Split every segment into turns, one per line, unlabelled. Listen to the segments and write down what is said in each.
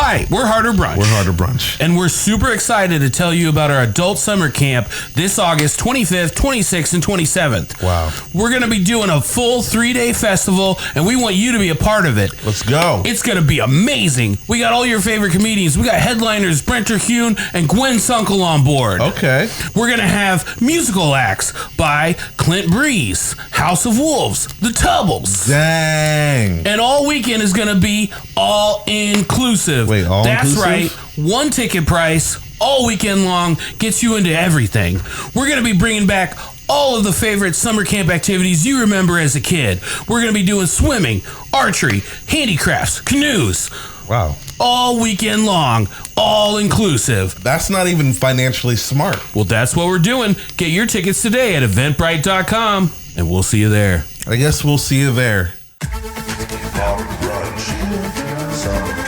Hi, we're Harder Brunch.
We're Harder Brunch.
And we're super excited to tell you about our adult summer camp this August 25th, 26th, and 27th.
Wow.
We're going to be doing a full 3-day festival, and we want you to be a part of it.
Let's go.
It's going to be amazing. We got all your favorite comedians. We got headliners Brent Terhune and Gwen Sunkel on board.
Okay.
We're going to have musical acts by Clint Breeze, House of Wolves, The Tubbles.
Dang.
And all weekend is going to be all inclusive.
Wait, all
That's
inclusive?
right. One ticket price all weekend long gets you into everything. We're going to be bringing back all of the favorite summer camp activities you remember as a kid. We're going to be doing swimming, archery, handicrafts, canoes.
Wow.
All weekend long, all inclusive.
That's not even financially smart.
Well, that's what we're doing. Get your tickets today at eventbrite.com, and we'll see you there.
I guess we'll see you there.
Harder Brunch. Summer camp.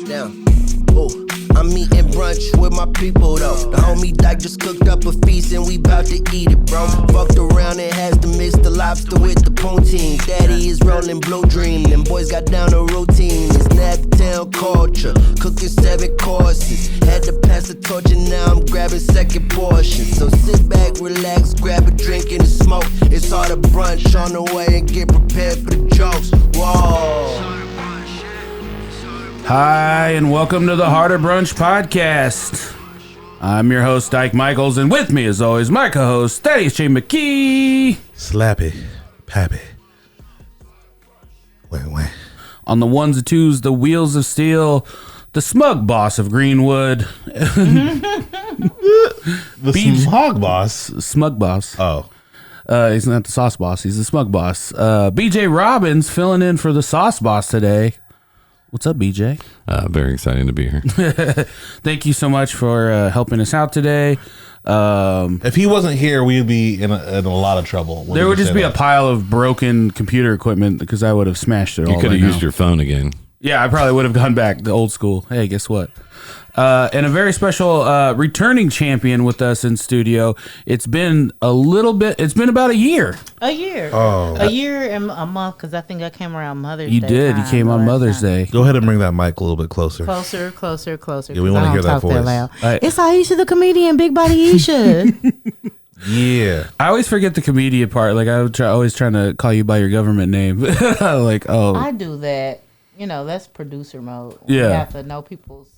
Damn. Ooh, I'm eating brunch with my people though. The homie Dyke just cooked up a feast and we bout to eat it, bro. Fucked around and has to mix the lobster with the poutine. Daddy is rolling blue dream. Them boys got down a routine. It's Naptown culture. Cooking 7 courses. Had to pass the torch and now I'm grabbing second portion. So sit back, relax, grab a drink and a smoke. It's Harder Brunch on the way and get prepared for the jokes. Whoa.
Hi, and welcome to the Harder Brunch Podcast. I'm your host, Dyke Michaels, and with me, as always, my co-host, Thaddeus J. McKee.
Slappy. Pappy. Wait.
On the ones and twos, the wheels of steel, the smug boss of Greenwood.
The smog boss.
Smug boss.
Oh.
He's not the sauce boss, he's the smug boss. BJ Robbins filling in for the sauce boss today. What's up, BJ?
Very exciting to be here.
Thank you so much for helping us out today.
If he wasn't here, we'd be in a lot of trouble.
There would just be a pile of broken computer equipment because I would have smashed it all.
You could have used your phone again.
Yeah, I probably would have gone back to old school. Hey, guess what? And a very special returning champion with us in studio. It's been about a year.
A year.
Oh.
A year and a month, because I think I came around Mother's Day.
You did. You came on Mother's Day.
Go ahead and bring that mic a little bit closer.
Closer.
Yeah, we want to hear that voice.
Right.
It's Aisha the comedian, Big Body Aisha.
Yeah.
I always forget the comedian part. Like, always trying to call you by your government name. Like, oh.
I do that. You know, that's producer mode.
Yeah.
You have to know people's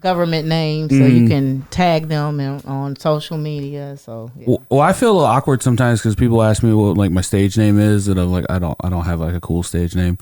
government names so you can tag them on social media. So yeah.
Well, I feel a little awkward sometimes because people ask me what like my stage name is, and I'm like, I don't have like a cool stage name.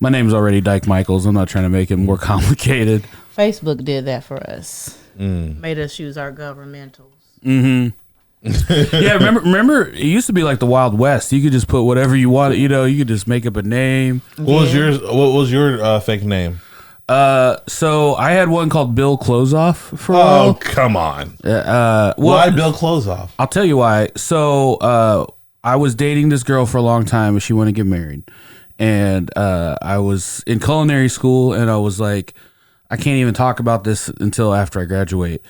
My name's already Dyke Michaels. I'm not trying to make it more complicated.
Facebook did that for us. Made us use our governmentals.
Yeah, remember it used to be like the Wild West. You could just put whatever you wanted. You know, you could just make up a name.
What was your fake name?
So I had one called Bill Closeoff for a while.
Oh, come on.
Well,
Why Bill Closeoff?
I'll tell you why. So I was dating this girl for a long time, and she wanted to get married. And I was in culinary school, and I was like, I can't even talk about this until after I graduate.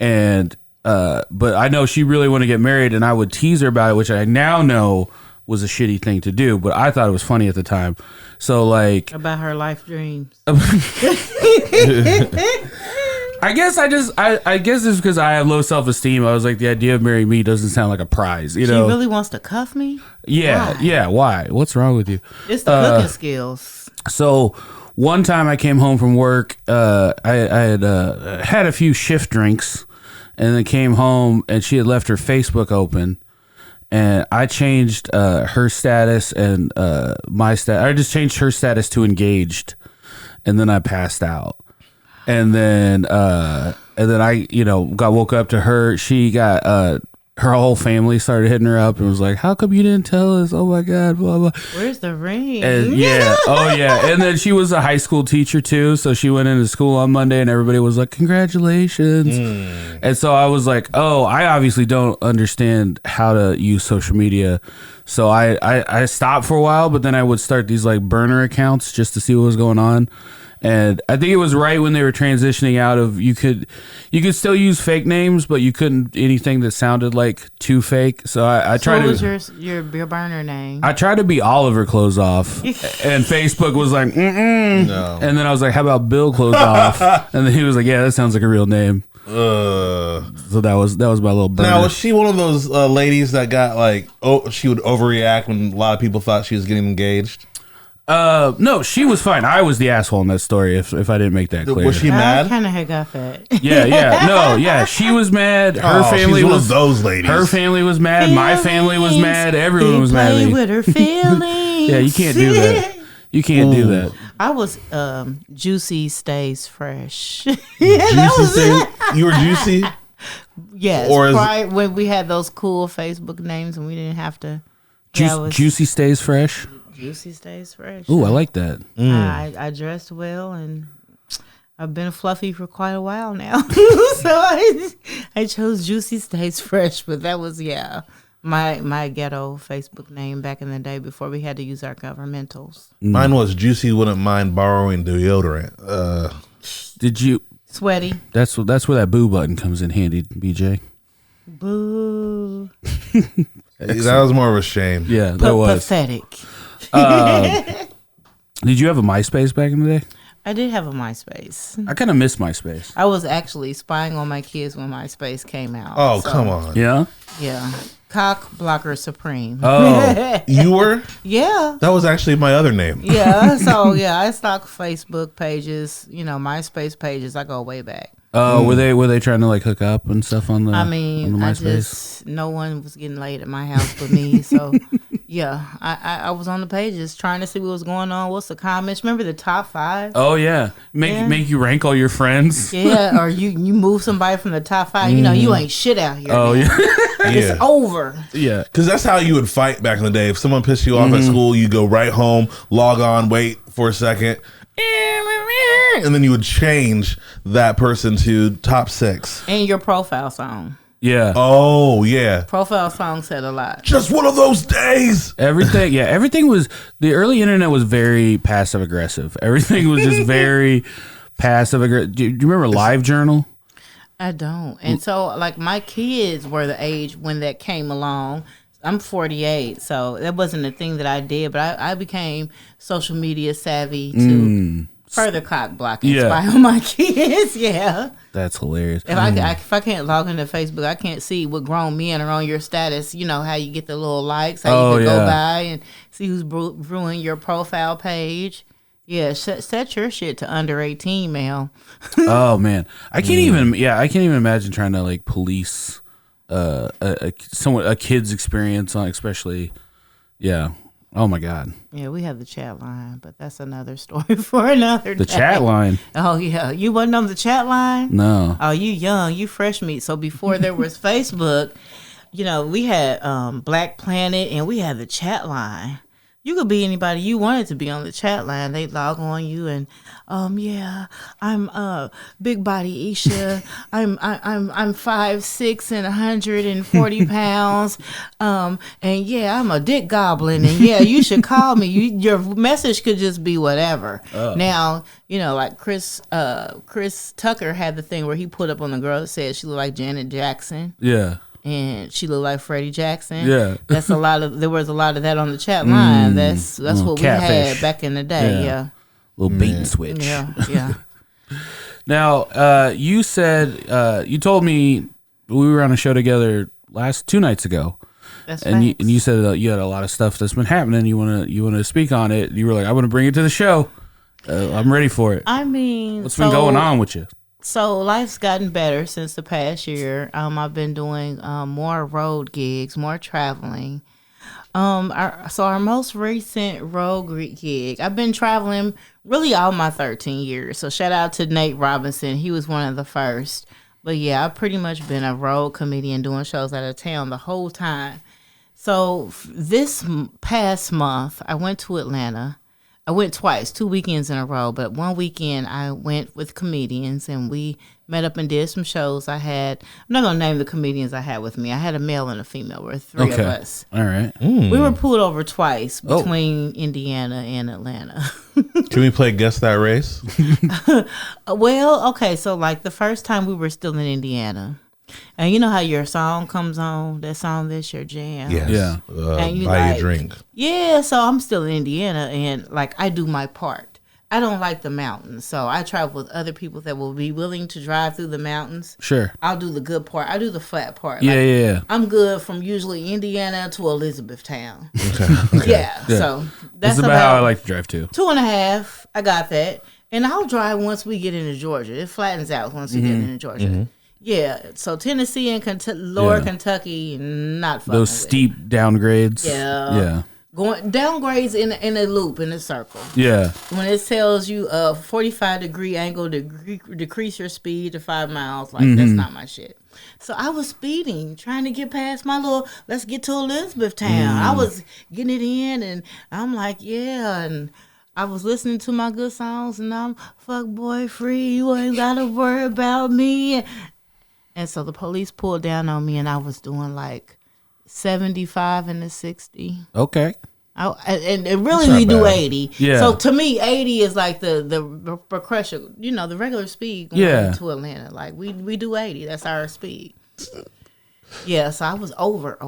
And but I know she really wanted to get married, and I would tease her about it, which I now know was a shitty thing to do, but I thought it was funny at the time. So like
About her life dreams.
I guess it's because I have low self-esteem. I was like, the idea of marrying me doesn't sound like a prize, you know?
She really wants to cuff me?
Yeah,
Why?
yeah. Why? What's wrong with you?
It's the cooking skills.
So one time I came home from work, I had had a few shift drinks, and then came home, and she had left her Facebook open. And I changed her status and my status. I just changed her status to engaged, and then I passed out. And then I, woke up to her. She got her whole family started hitting her up and was like, "How come you didn't tell us? Oh my God, blah blah."
Where's the ring?
And yeah, oh yeah. And then she was a high school teacher too, so she went into school on Monday, and everybody was like, "Congratulations!" And so I was like, "Oh, I obviously don't understand how to use social media." So I stopped for a while, but then I would start these like burner accounts just to see what was going on. And I think it was right when they were transitioning out of you could still use fake names, but you couldn't anything that sounded like too fake. So I tried to.
What was your burner name?
I tried to be Oliver Close Off, and Facebook was like, no. And then I was like, how about Bill Close Off? And then he was like, yeah, that sounds like a real name. So that was my little burner.
Now, was she one of those ladies that got like, she would overreact when a lot of people thought she was getting engaged?
No, she was fine. I was the asshole in that story. If I didn't make that clear,
was she mad?
I kind of had got that.
Yeah. She was mad. Her family
she's
was
one of those ladies.
Her family was mad. My family was mad. Everyone was mad.
Play with her feelings.
Yeah, you can't do that. You can't do that.
I was Juicy Stays Fresh.
You were Juicy?
Yes.
Or
when we had those cool Facebook names and we didn't have to.
Juicy Stays Fresh.
Juicy Stays Fresh.
Ooh, I like that.
I dressed well and I've been fluffy for quite a while now. So I chose Juicy Stays Fresh, but that was my ghetto Facebook name back in the day before we had to use our governmentals.
Mine was Juicy wouldn't mind borrowing deodorant.
Did you?
Sweaty.
That's where that boo button comes in handy, BJ.
Boo.
That was more of a shame.
Yeah, that was
pathetic.
Did you have a MySpace back in the day?
I did have a MySpace.
I kind of miss MySpace.
I was actually spying on my kids when MySpace came out.
Oh, come on.
Yeah?
Yeah. Cock Blocker Supreme.
Oh.
You were?
Yeah.
That was actually my other name.
Yeah. So, I stalk Facebook pages, MySpace pages. I go way back.
Oh, were they trying to like hook up and stuff on the MySpace?
No one was getting laid at my house but me. So, I was on the pages trying to see what was going on. What's the comments? Remember the top 5?
Oh, yeah. Make you rank all your friends.
Yeah, or you move somebody from the top 5. You ain't shit out here.
Oh,
now. It's over.
Yeah.
Because that's how you would fight back in the day. If someone pissed you off at school, you go right home, log on, wait for a second, and then you would change that person to top 6.
And your profile song.
Yeah.
Oh, yeah.
Profile song said a lot.
Just one of those days.
Everything was, the early internet was very passive aggressive. Everything was just very passive aggressive. Do you remember LiveJournal?
I don't. And so, like, my kids were the age when that came along. I'm 48, so that wasn't a thing that I did, but I became social media savvy to further cock block and spy on my kids. Yeah. That's hilarious. If I can't log into Facebook, I can't see what grown men are on your status. You know how you get the little likes, how you can go by and see who's brewing your profile page. Yeah, set your shit to under 18, Mel.
Oh man, I can't even imagine trying to like police a kid's experience on, especially. Yeah. Oh my God.
Yeah, we have the chat line, but that's another story for another day.
The chat line.
Oh yeah, you wasn't on the chat line?
No.
Oh, you young, you fresh meat. So before there was Facebook, we had Black Planet and we had the chat line. You could be anybody you wanted to be on the chat line. They log on you and, I'm big body Aisha. I'm 5'6" and 140 pounds. And I'm a dick goblin. And you should call me. Your message could just be whatever. Oh. Now, like Chris Tucker had the thing where he put up on the girl that said she looked like Janet Jackson.
Yeah.
And she looked like Freddie Jackson.
Yeah,
there was a lot of that on the chat line. That's what catfish. We had back in the day. Yeah,
little bait and switch.
Yeah.
Now, you said you told me we were on a show together 2 nights ago.
That's
and you said you had a lot of stuff that's been happening. You want to speak on it. You were like, I want to bring it to the show. I'm ready for it.
I mean,
what's been going on with you?
So life's gotten better since the past year. I've been doing more road gigs, more traveling. Our most recent road gig, I've been traveling really all my 13 years. So shout out to Nate Robinson. He was one of the first. But yeah, I've pretty much been a road comedian doing shows out of town the whole time. So this past month, I went to Atlanta. I went twice, 2 weekends in a row. But one weekend I went with comedians and we met up and did some shows. I'm not going to name the comedians I had with me. I had a male and a female. There were three of us.
All right.
We were pulled over twice between Indiana and Atlanta.
Can we play Guess That Race?
Well, okay. So like the first time we were still in Indiana. And you know how your song comes on, that song that's your jam.
Yes.
Yeah.
And you
Buy
like,
you a drink.
Yeah, so I'm still in Indiana and like I do my part. I don't like the mountains, so I travel with other people that will be willing to drive through the mountains.
Sure.
I'll do the good part. I do the flat part.
Yeah, yeah.
I'm good from usually Indiana to Elizabethtown. Yeah, so that's
about how I like to drive too.
2.5. I got that. And I'll drive once we get into Georgia. It flattens out once we get into Georgia. Mm-hmm. Yeah, so Tennessee and Lower Kentucky, not fucking
those
with
steep downgrades.
Yeah. Going downgrades in a loop, in a circle.
Yeah.
When it tells you a 45-degree angle to decrease your speed to 5 miles, like that's not my shit. So I was speeding, trying to get past my little, let's get to Elizabethtown. I was getting it in, and I'm like, yeah, and I was listening to my good songs, and I'm fuck boy free, you ain't gotta worry about me. And so the police pulled down on me, and I was doing like 75 and a 60.
Okay.
And really we do 80.
Yeah.
So to me, 80 is like the progression, the regular speed going to Atlanta. Like we do 80. That's our speed. Yeah, so I was over.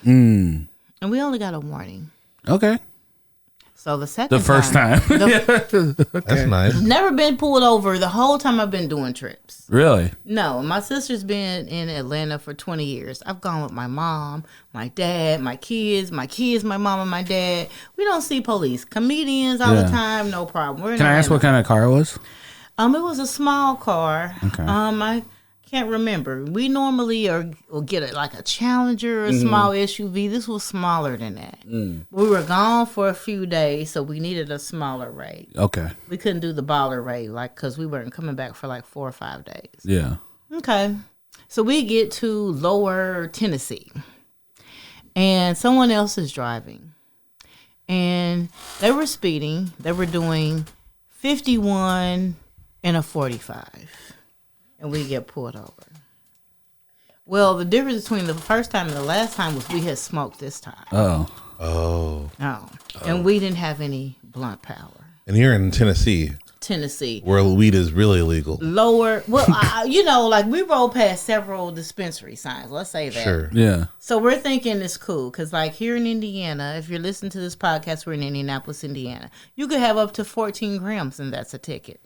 And we only got a warning.
Okay.
So the second
first time.
That's nice.
Never been pulled over the whole time I've been doing trips.
Really?
No, my sister's been in Atlanta for 20 years. I've gone with my mom, my dad, my kids, my mom, and my dad. We don't see police. Comedians all the time, no problem.
Can I ask what kind of car it was?
It was a small car.
Okay.
I can't remember. We normally will get a Challenger or a small SUV. This was smaller than that. We were gone for a few days, so we needed a smaller rate.
Okay.
We couldn't do the baller rate, because we weren't coming back for 4 or 5 days.
Yeah.
Okay. So we get to Lower Tennessee, and someone else is driving, and they were speeding. They were doing 51 and a 45. And we get pulled over. Well, the difference between the first time and the last time was we had smoked this time.
Oh.
And we didn't have any blunt power.
And you're in Tennessee, where weed is really illegal.
Lower, well, we rolled past several dispensary signs. Let's say that.
Sure.
Yeah.
So we're thinking it's cool because, here in Indiana, if you're listening to this podcast, we're in Indianapolis, Indiana. You could have up to 14 grams, and that's a ticket.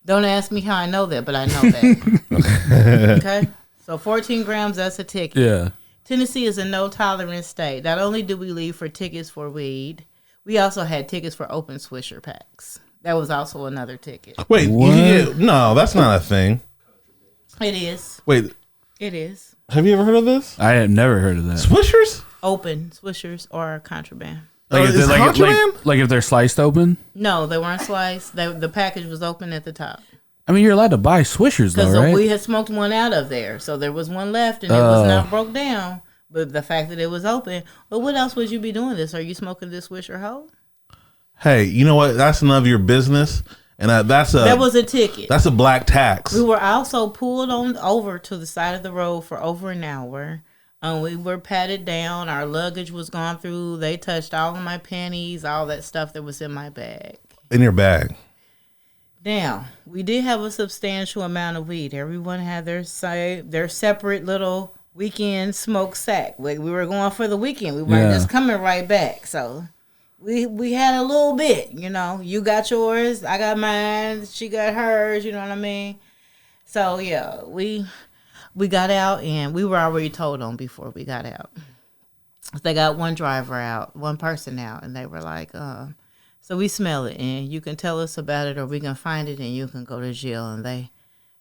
Don't ask me how I know that, but I know that. Okay? So 14 grams, that's a ticket.
Yeah.
Tennessee is a no-tolerance state. Not only do we leave for tickets for weed, we also had tickets for open Swisher packs. That was also another ticket.
Wait, no, that's not a thing.
It is.
Wait.
It is.
Have you ever heard of this?
I have never heard of that.
Swishers?
Open Swishers or contraband.
Like if they're sliced open?
No, they weren't sliced. The package was open at the top.
I mean, you're allowed to buy Swishers, though, right?
Because we had smoked one out of there. So there was one left, and it was not broke down. But the fact that it was open, well, what else would you be doing this? Are you smoking this Swisher whole?
Hey, you know what? That's none of your business. And that
was a ticket.
That's a black tax.
We were also pulled over to the side of the road for over an hour. We were patted down. Our luggage was gone through. They touched all of my panties, all that stuff that was in my bag.
In your bag.
Now, we did have a substantial amount of weed. Everyone had their separate little weekend smoke sack. We were going for the weekend. We weren't just coming right back. So we had a little bit, You got yours, I got mine, she got hers, you know what I mean? So, yeah, we got out, and we were already told on before we got out. They got one person out, and they were like, so we smell it, and you can tell us about it, or we can find it, and you can go to jail. And they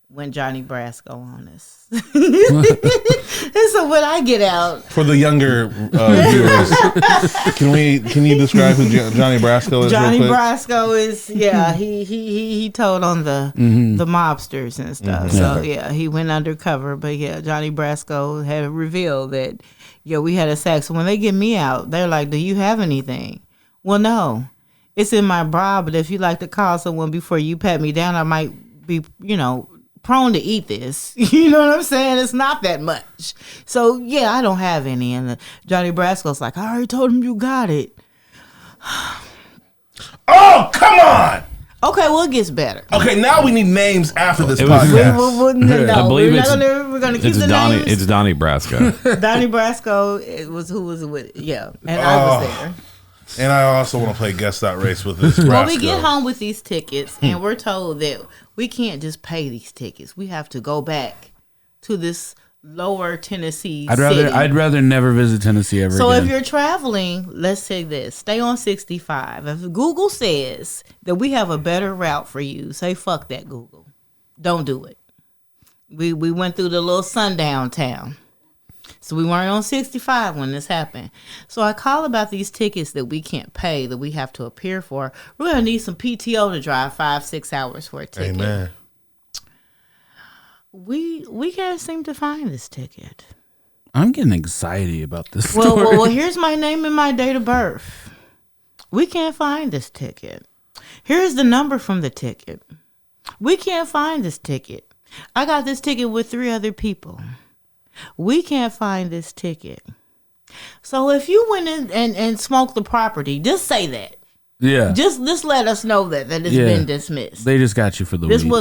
went Johnny Brasco on us. And so when I get out,
for the younger viewers, can you describe who Johnny Brasco is?
Johnny Brasco is he told on the mobsters and stuff. So he went undercover, but Johnny Brasco had revealed that we had a sack. So when they get me out, they're like, "Do you have anything?" Well, no. It's in my bra, but if you like to call someone before you pat me down, I might be, prone to eat this. You know what I'm saying? It's not that much. So, yeah, I don't have any. And Johnny Brasco's like, I already told him you got it.
Oh, come on!
Okay, well, it gets better.
Okay, now we need names after this
It was-
podcast.
No,
I believe
we're gonna keep
it's
the
Donnie.
names.
It's Donnie Brasco.
Donnie Brasco was who was with it. Yeah, and I was there.
And I also want to play Guess That Race with this
Well, we
Brasco.
get home with these tickets, and we're told that we can't just pay these tickets. We have to go back to this lower Tennessee city.
I'd rather never visit Tennessee ever
So
again.
if you're traveling, let's say this: stay on 65. If Google says that we have a better route for you, say fuck that Google. Don't do it. We went through the little sundown town. So we weren't on 65 when this happened. So I call about these tickets that we can't pay, that we have to appear for. We're going to need some PTO to drive 5-6 hours for a ticket.
Amen.
We can't seem to find this ticket.
I'm getting anxiety about this
Well,
story.
well, here's my name and my date of birth. We can't find this ticket. Here's the number from the ticket. We can't find this ticket. I got this ticket with 3 other people. We can't find this ticket. So if you went in and smoked the property, just say that.
Yeah.
Just let us know that it's
Yeah.
been dismissed.
They just got you for the
This
weed.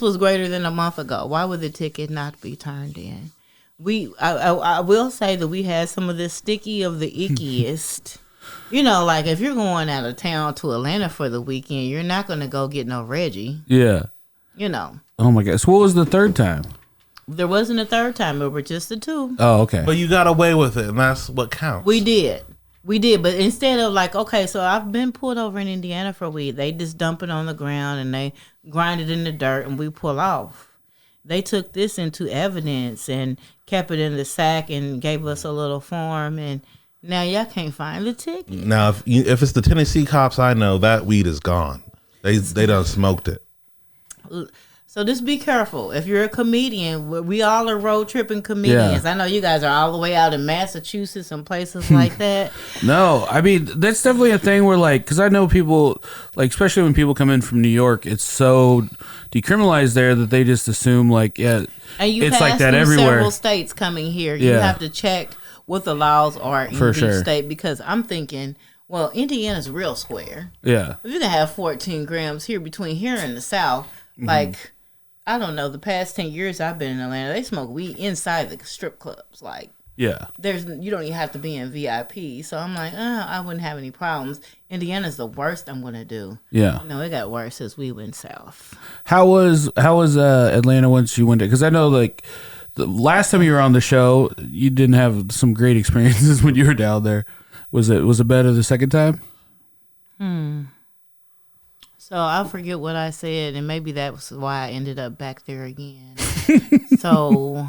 was greater than a month ago. Why would the ticket not be turned in? I will say that we had some of the sticky of the ickiest. Like if you're going out of town to Atlanta for the weekend, you're not going to go get no Reggie.
Yeah. Oh my gosh. So what was the third time?
There wasn't a third time. It were just the 2.
Oh, okay.
But you got away with it, and that's what counts.
We did. But instead of like, okay, so I've been pulled over in Indiana for weed. They just dump it on the ground and they grind it in the dirt and we pull off. They took this into evidence and kept it in the sack and gave us a little form, and now y'all can't find the ticket.
Now, if it's the Tennessee cops I know, that weed is gone. They done smoked it.
So just be careful. If you're a comedian, we all are road tripping comedians.
Yeah.
I know you guys are all the way out in Massachusetts and places like that.
No, I mean, that's definitely a thing where, like, because I know people, like, especially when people come in from New York, it's so decriminalized there that they just assume, like, yeah,
And you
it's
pass
like that
through
everywhere.
several states coming here. You
Yeah.
have to check what the laws are in
For
each
sure.
state, because I'm thinking, well, Indiana's real square.
Yeah.
If you can have 14 grams here between here and the South,
Mm-hmm.
like, I don't know, the past 10 years I've been in Atlanta, they smoke weed inside the strip clubs. Like,
Yeah.
you don't even have to be in VIP. So I'm like, I wouldn't have any problems. Indiana's the worst I'm going to do.
Yeah.
It got worse as we went south.
How was Atlanta once you went to? Because I know, like, the last time you were on the show, you didn't have some great experiences when you were down there. Was it better the second time?
So I'll forget what I said, and maybe that was why I ended up back there again. So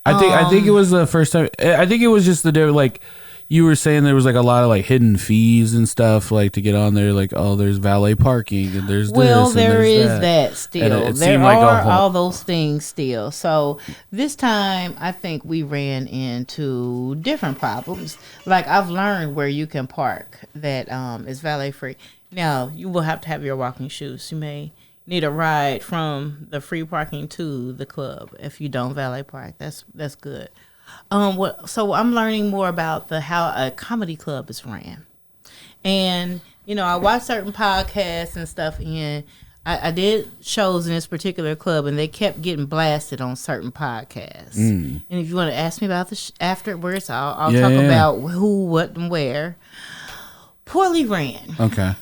I think it was the first time. I think it was just the day, like you were saying, there was like a lot of like hidden fees and stuff, like to get on there. Like, oh, there's valet parking and there's
well,
this.
there
and
is
there's
that still.
And it
There
seemed like a
are
whole-
all those things still. So this time, I think we ran into different problems. Like, I've learned where you can park that is valet free. Now, you will have to have your walking shoes. You may need a ride from the free parking to the club if you don't valet park. That's good. So I'm learning more about how a comedy club is ran. And, I watch certain podcasts and stuff, and I did shows in this particular club, and they kept getting blasted on certain podcasts. And if you want to ask me about this afterwards, I'll talk about who, what, and where. Poorly ran.
Okay.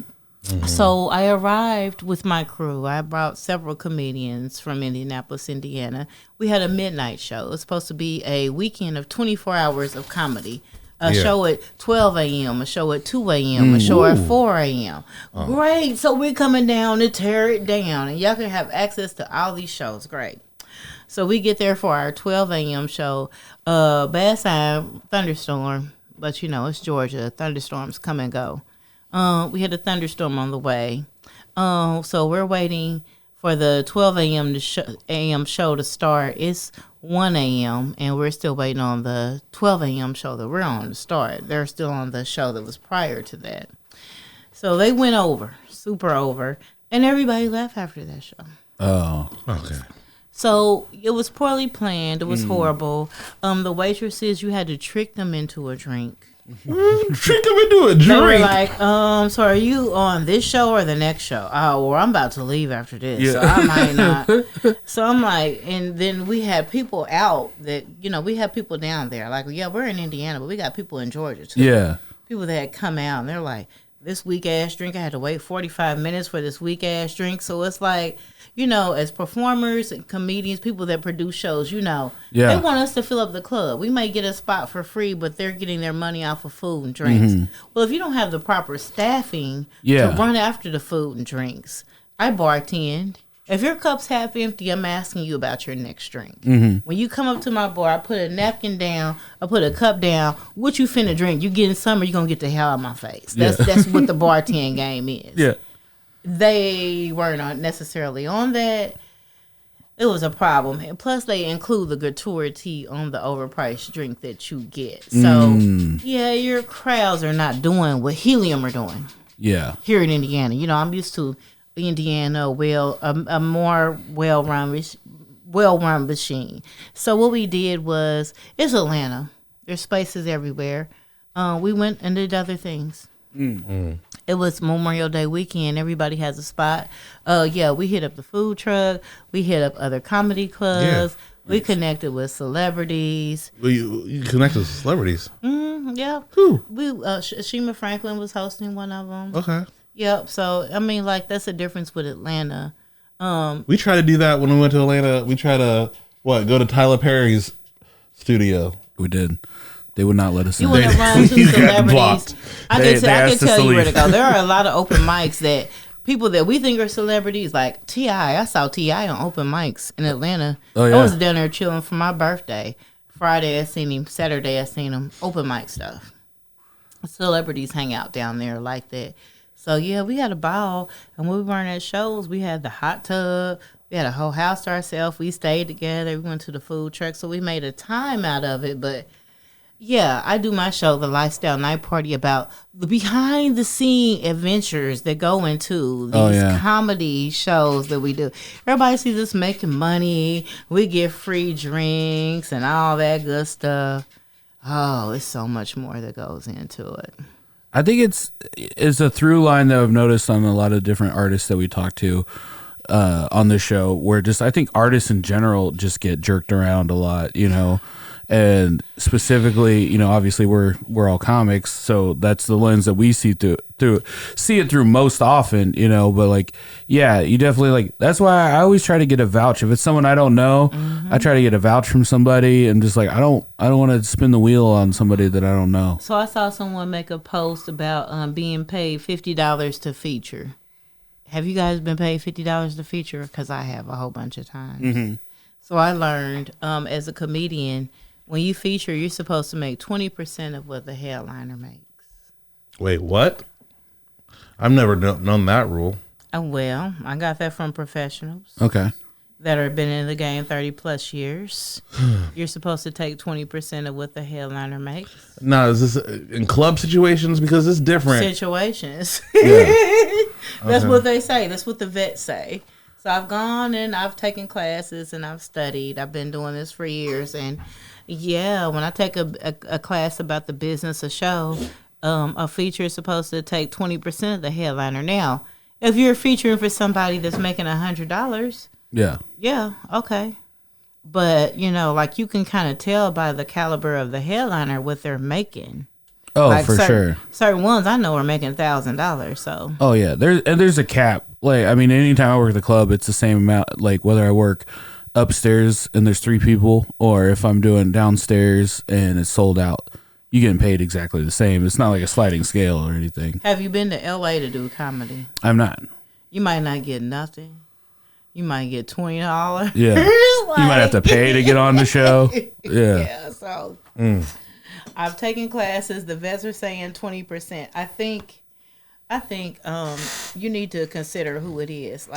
So I arrived with my crew. I brought several comedians from Indianapolis, Indiana. We had a midnight show. It was supposed to be a weekend of 24 hours of comedy. A show at 12 a.m., a show at 2 a.m., a show at 4 a.m. Great. So we're coming down to tear it down. And y'all can have access to all these shows. Great. So we get there for our 12 a.m. show. Bad sign, thunderstorm. But, it's Georgia. Thunderstorms come and go. We had a thunderstorm on the way. So we're waiting for the 12 a.m. show to start. It's 1 a.m. and we're still waiting on the 12 a.m. show that we're on to start. They're still on the show that was prior to that. So they went over, super over, and everybody left after that show.
Oh,
Okay.
So it was poorly planned. It was horrible. The waitresses, you had to trick them into a drink.
Trick them into a
They were
drink.
like, so are you on this show or the next show? Oh, well, I'm about to leave after this, so I might not. So I'm like, and then we had people out that, we had people down there. Like, yeah, we're in Indiana, but we got people in Georgia, too.
yeah.
People that had come out, and they're like, this weak-ass drink, I had to wait 45 minutes for this weak-ass drink. So it's like, as performers and comedians, people that produce shows, they want us to fill up the club. We may get a spot for free, but they're getting their money off of food and drinks. Well, if you don't have the proper staffing to run after the food and drinks, I bartend. If your cup's half empty, I'm asking you about your next drink. When you come up to my bar, I put a napkin down, I put a cup down. What you finna drink? You getting some, or you gonna get the hell out of my face? That's what the bartend game is.
Yeah.
They weren't necessarily on that. It was a problem. And plus, they include the gratuity on the overpriced drink that you get. So, your crowds are not doing what Helium are doing.
Yeah.
Here in Indiana. I'm used to Indiana, a more well-run machine. So what we did was, it's Atlanta. There's spaces everywhere. We went and did other things. It was Memorial Day weekend. Everybody has a spot. We hit up the food truck. We hit up other comedy clubs. We connected with celebrities.
Well, you connected with celebrities.
Yeah.
Who?
Shima Franklin was hosting one of them.
Okay.
Yep. So, that's the difference with Atlanta.
We tried to do that when we went to Atlanta. We tried to, go to Tyler Perry's studio.
We did. They would not let us in.
You want to run to
You got
celebrities.
blocked.
I
They
can
asked us
tell
to
you where to
leave.
go. There are a lot of open mics that people that we think are celebrities, like T.I. I saw T.I. on open mics in Atlanta.
Oh, yeah.
I was down there chilling for my birthday. Friday I seen him. Saturday I seen him. Open mic stuff. Celebrities hang out down there like that. So, we had a ball. And when we weren't at shows, we had the hot tub. We had a whole house to ourselves. We stayed together. We went to the food truck. So, we made a time out of it. But, I do my show, The Lifestyle Night Party, about the behind-the-scene adventures that go into these comedy shows that we do. Everybody sees us making money. We get free drinks and all that good stuff. Oh, it's so much more that goes into it.
I think it's a through line that I've noticed on a lot of different artists that we talk to on the show, where I think artists in general just get jerked around a lot, and specifically, obviously we're all comics, so that's the lens that we see it through most often, but you definitely that's why I always try to get a vouch. If it's someone I don't know, I try to get a vouch from somebody, and just I don't want to spin the wheel on somebody that I don't know.
So I saw someone make a post about being paid $50 to feature. Have you guys been paid $50 to feature? Because I have a whole bunch of times. So I learned as a comedian, when you feature, you're supposed to make 20% of what the headliner makes.
Wait, what? I've never known that rule.
Well, I got that from professionals
Okay.
that have been in the game 30 plus years. You're supposed to take 20% of what the headliner makes.
Now, is this in club situations? Because it's different.
Situations.
Yeah.
That's what they say. That's what the vets say. So I've gone and I've taken classes and I've studied. I've been doing this for years. And when I take a class about the business of show, a feature is supposed to take 20% of the headliner. Now, if you're featuring for somebody that's making $100,
Yeah.
okay. But, you can kind of tell by the caliber of the headliner what they're making.
Oh, for sure.
Certain ones I know are making $1,000. So.
Oh yeah, there's a cap. Anytime I work at the club, it's the same amount. Whether I work upstairs and there's 3 people, or if I'm doing downstairs and it's sold out, you getting paid exactly the same. It's not like a sliding scale or anything.
Have you been to LA to do comedy?
I'm not.
You might not get nothing. You might get $20.
Yeah. You might have to pay to get on the show. Yeah.
So I've taken classes. The vets are saying 20%. I think you need to consider who it is.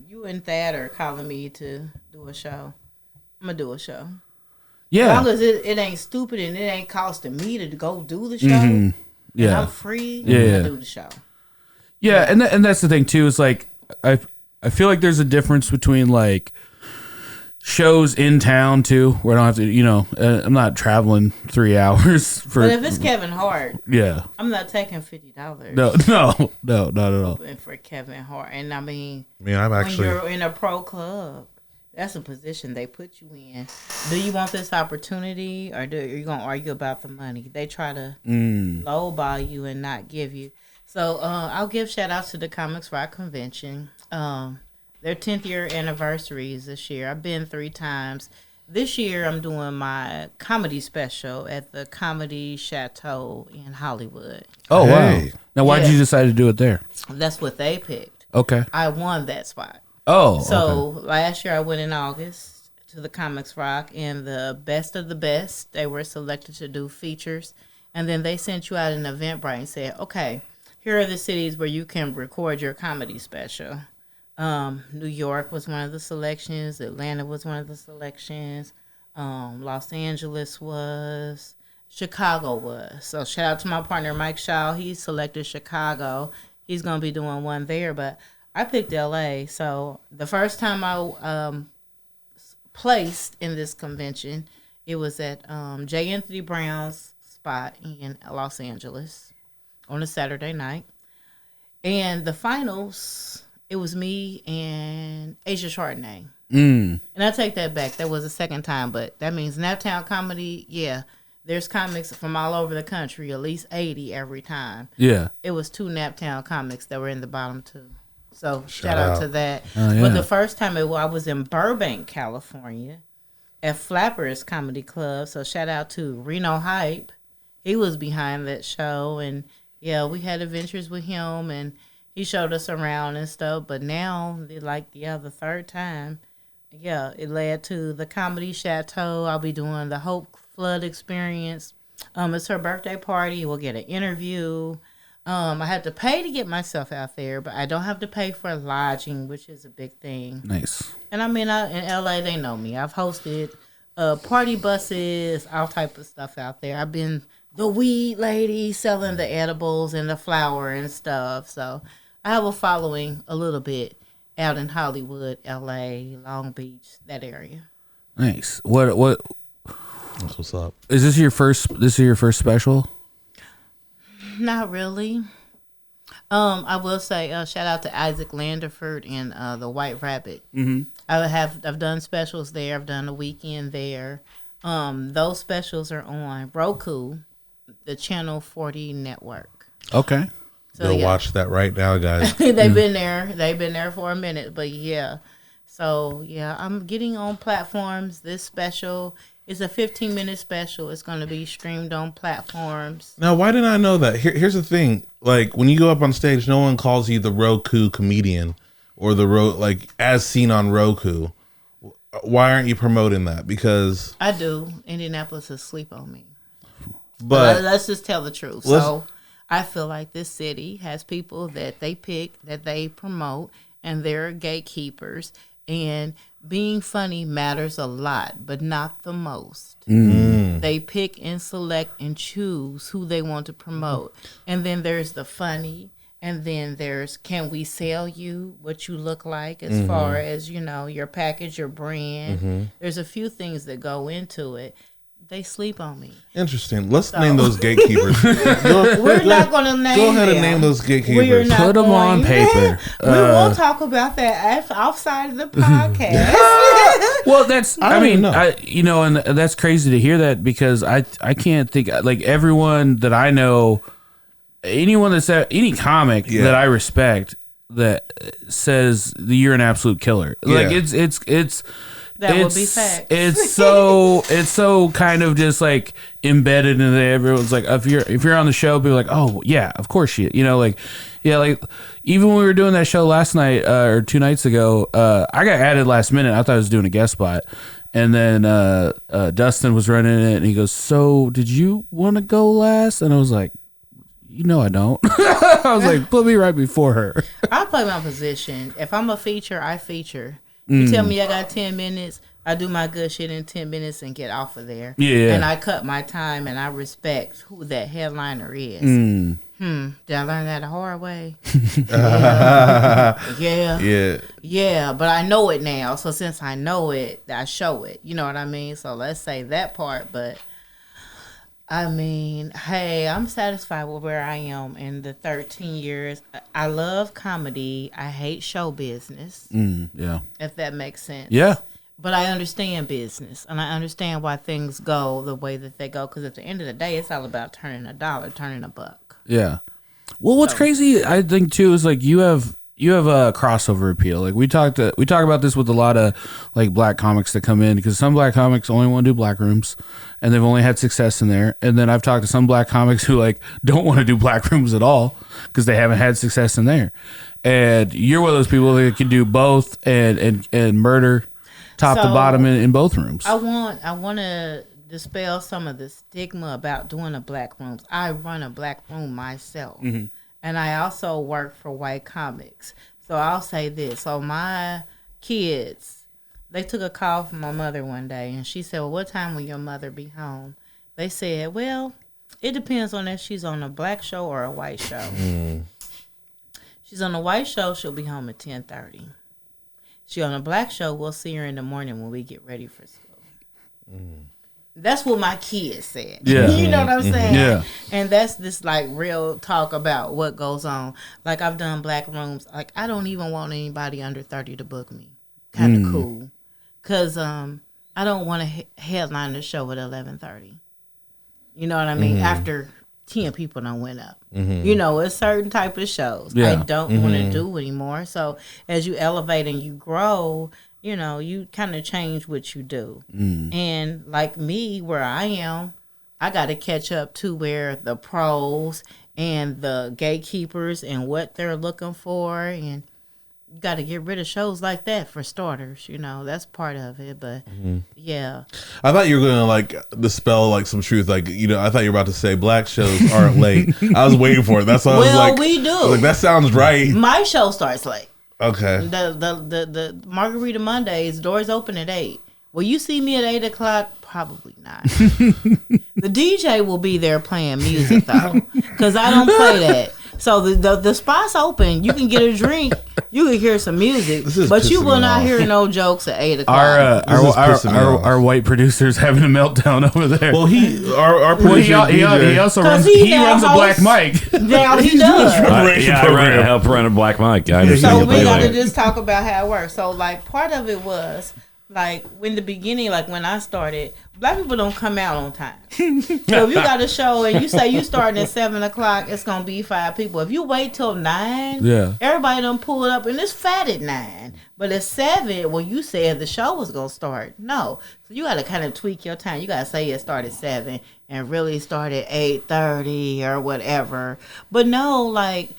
You and Thad are calling me to do a show. I'm gonna do a show.
Yeah.
As long as it ain't stupid and it ain't costing me to go do the show.
Mm-hmm. Yeah.
And I'm free.
Yeah.
I'm gonna do the show.
Yeah, and that's the thing too. Is like I feel like there's a difference between like shows in town too, where I don't have to, I'm not traveling 3 hours for.
But if it's Kevin Hart,
yeah,
I'm not taking $50.
No, not at all.
For Kevin Hart, and I mean,
I'm
when
actually.
you're in a pro club, that's a position they put you in. Do you want this opportunity, or are you gonna argue about the money? They try to lowball you and not give you. So I'll give shout outs to the Comics Rock Convention. Their 10th year anniversary is this year. I've been 3 times. This year I'm doing my comedy special at the Comedy Chateau in Hollywood.
Oh wow!
Hey.
Now why did you decide to do it there?
That's what they picked.
Okay.
I won that spot.
Oh,
So
okay.
last year I went in August to the Comics Rock, and the best of the best, they were selected to do features. And then they sent you out an Eventbrite and said, okay, here are the cities where you can record your comedy special. New York was one of the selections. Atlanta was one of the selections. Los Angeles was. Chicago was. So shout out to my partner, Mike Shaw. He selected Chicago. He's going to be doing one there, but I picked LA. So the first time I placed in this convention, it was at J. Anthony Brown's spot in Los Angeles on a Saturday night. And the finals, it was me and Aisha Chardonnay. And I take that back. That was the second time, but that means Naptown Comedy, yeah. There's comics from all over the country, at least 80 every time.
Yeah.
It was 2 Naptown comics that were in the bottom 2. So shout out to that.
Oh, yeah.
But the first time I was in Burbank, California, at Flappers Comedy Club. So shout out to Reno Hype. He was behind that show, and yeah, we had adventures with him, and he showed us around and stuff. But now, the third time, yeah, it led to the Comedy Chateau. I'll be doing the Hope Flood Experience. It's her birthday party. We'll get an interview. I had to pay to get myself out there, but I don't have to pay for lodging, which is a big thing.
Nice.
And I mean, in LA, they know me. I've hosted party buses, all type of stuff out there. I've been the weed lady selling the edibles and the flour and stuff. So I have a following a little bit out in Hollywood, LA, Long Beach, that area.
Nice. What?
That's what's up.
Is this your first? This is your first special?
Not really. I will say shout out to Isaac Landerford and the White Rabbit. Mm-hmm. I've done specials there. I've done a weekend there. Those specials are on Roku, the Channel 40 network.
Okay.
So,
Go watch that right now, guys.
They've been there. They've been there for a minute, but yeah. So yeah, I'm getting on platforms. This special is a 15-minute special. It's going to be streamed on platforms.
Now, why didn't I know that? Here's the thing. Like, when you go up on stage, no one calls you the Roku comedian or the as seen on Roku. Why aren't you promoting that? Because
I do. Indianapolis is asleep on me.
but
Let's just tell the truth. So I feel like this city has people that they pick, that they promote, and they're gatekeepers. And being funny matters a lot, but not the most. They pick and select and choose who they want to promote. And then there's the funny. And then there's, can we sell you what you look like as far as, your package, your brand. There's a few things that go into it. They sleep on me.
interesting. Let's name those gatekeepers.
We're not going to name
Go ahead
them.
and name those
We're
gatekeepers.
not
Put them on
going-
paper.
We will talk about that outside of the podcast.
Well, that's. I
don't
mean,
know.
and that's crazy to hear that because I can't think like everyone that I know, anyone that's any comic that I respect that says that you're an absolute killer. Like it's.
That would be facts.
It's so kind of just like embedded in there. Everyone's like, if you're on the show, people are like, oh yeah, of course like even when we were doing that show last night or 2 nights ago, I got added last minute. I thought I was doing a guest spot, and then Dustin was running it, and he goes, "So did you want to go last?" And I was like, I don't. I was like, put me right before her.
I play my position. If I'm a feature, I feature. You tell me I got 10 minutes, I do my good shit in 10 minutes and get off of there.
Yeah.
And I cut my time and I respect who that headliner is. Did I learn that the hard way? Yeah, but I know it now. So since I know it, I show it. You know what I mean? So let's say that part. But I mean, hey, I'm satisfied with where I am in the 13 years. I love comedy. I hate show business.
Yeah.
If that makes sense.
Yeah.
But I understand business, and I understand why things go the way that they go. Because at the end of the day, it's all about turning a dollar, turning a buck.
Yeah. Well, what's crazy, I think too, is like you have a crossover appeal. Like we talk about this with a lot of like black comics that come in, because some black comics only want to do black rooms, and they've only had success in there. And then I've talked to some black comics who like don't want to do black rooms at all because they haven't had success in there. And you're one of those people that can do both and murder top to bottom in both rooms.
I want to dispel some of the stigma about doing a black rooms. I run a black room myself, and I also work for white comics. So I'll say this: so my kids, they took a call from my mother one day, and she said, "Well, what time will your mother be home?" They said, "Well, it depends on if she's on a black show or a white show. She's on a white show, she'll be home at 10:30. She on a black show, we'll see her in the morning when we get ready for school." That's what my kids said.
Yeah.
You know what I'm saying?
Yeah.
And that's this like real talk about what goes on. Like I've done black rooms. Like I don't even want anybody under 30 to book me. Kind of cool. Cause I don't want to headline the show at 11:30. You know what I mean? After 10 people done went up. You know, it's certain type of shows I don't want to do anymore. So as you elevate and you grow, you know, you kind of change what you do. And like me, where I am, I got to catch up to where the pros and the gatekeepers and what they're looking for. And you got to get rid of shows like that for starters. You know, that's part of it. But yeah.
I thought you were going to like dispel like some truth. Like, you know, I thought you were about to say black shows aren't late. I was waiting for it. That's why I was like,
we do.
Like, that sounds right.
My show starts late.
Okay.
The Margarita Mondays, doors open at 8. Will you see me at 8 o'clock? Probably not. The DJ will be there playing music though, because I don't play that. So the spot's open. You can get a drink. You can hear some music, but you will not hear no jokes at 8 o'clock.
Our white producer's having a meltdown over there.
Well, our producer,
he also runs a black mic.
Now he does.
I help run a black mic.
So we got to just talk about how it works. So like part of it was like in the beginning, like when I started, black people don't come out on time. So if you got a show and you say you starting at 7 o'clock, it's gonna be 5 people. If you wait till 9, everybody done pull it up and it's fat at 9. But at 7, well, you said the show was gonna start. No, so you got to kind of tweak your time. You got to say it started 7 and really start at 8:30 or whatever. But no, like.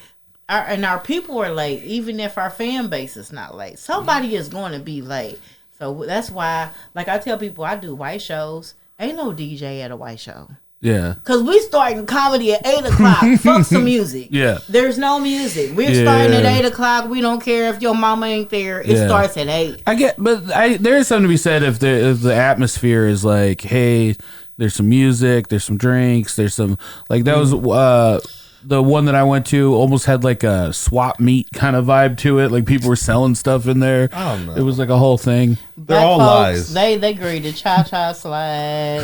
Our people are late, even if our fan base is not late. Somebody is going to be late. So that's why, like I tell people, I do white shows. Ain't no DJ at a white show.
Yeah.
Because we starting comedy at 8 o'clock. Fuck some music.
Yeah.
There's no music. We're starting at 8 o'clock. We don't care if your mama ain't there. It starts at 8.
There is something to be said if the atmosphere is like, hey, there's some music, there's some drinks, there's some, like that was, the one that I went to almost had like a swap meet kind of vibe to it. Like people were selling stuff in there.
I don't know.
It was like a whole thing.
They're all lies.
They greet the cha-cha slide.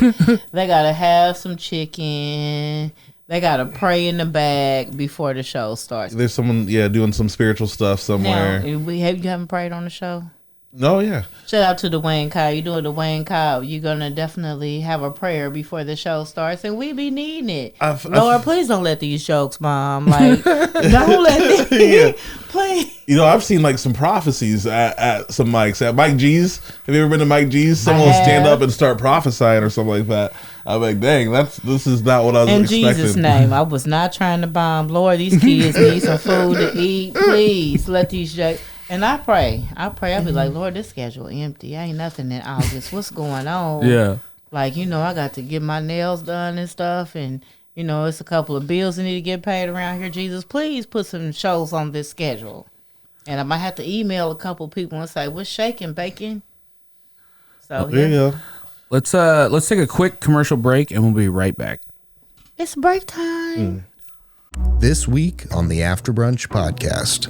They got to have some chicken. They got to pray in the bag before the show starts.
There's someone, doing some spiritual stuff somewhere.
Now, you haven't prayed on the show?
No, yeah.
Shout out to Dwayne Kyle. You're doing Dwayne Kyle. You're going to definitely have a prayer before the show starts, and we be needing it. Lord, please don't let these jokes bomb. Like, don't let them. Please.
You know, I've seen like some prophecies at some mics. At Mike G's. Have you ever been to Mike G's? Someone will stand up and start prophesying or something like that. I'm like, dang, this is not what I was expecting.
In Jesus' name, I was not trying to bomb. Lord, these kids need some food to eat. Please let these jokes. And I pray. I'll be like, Lord, this schedule empty. Ain't nothing in August. What's going on?
Yeah.
Like, you know, I got to get my nails done and stuff. And, you know, it's a couple of bills that need to get paid around here. Jesus, please put some shows on this schedule. And I might have to email a couple people and say, what's shaking, bacon? So,
there you go.
Let's take a quick commercial break and we'll be right back.
It's break time.
This week on the After Brunch Podcast.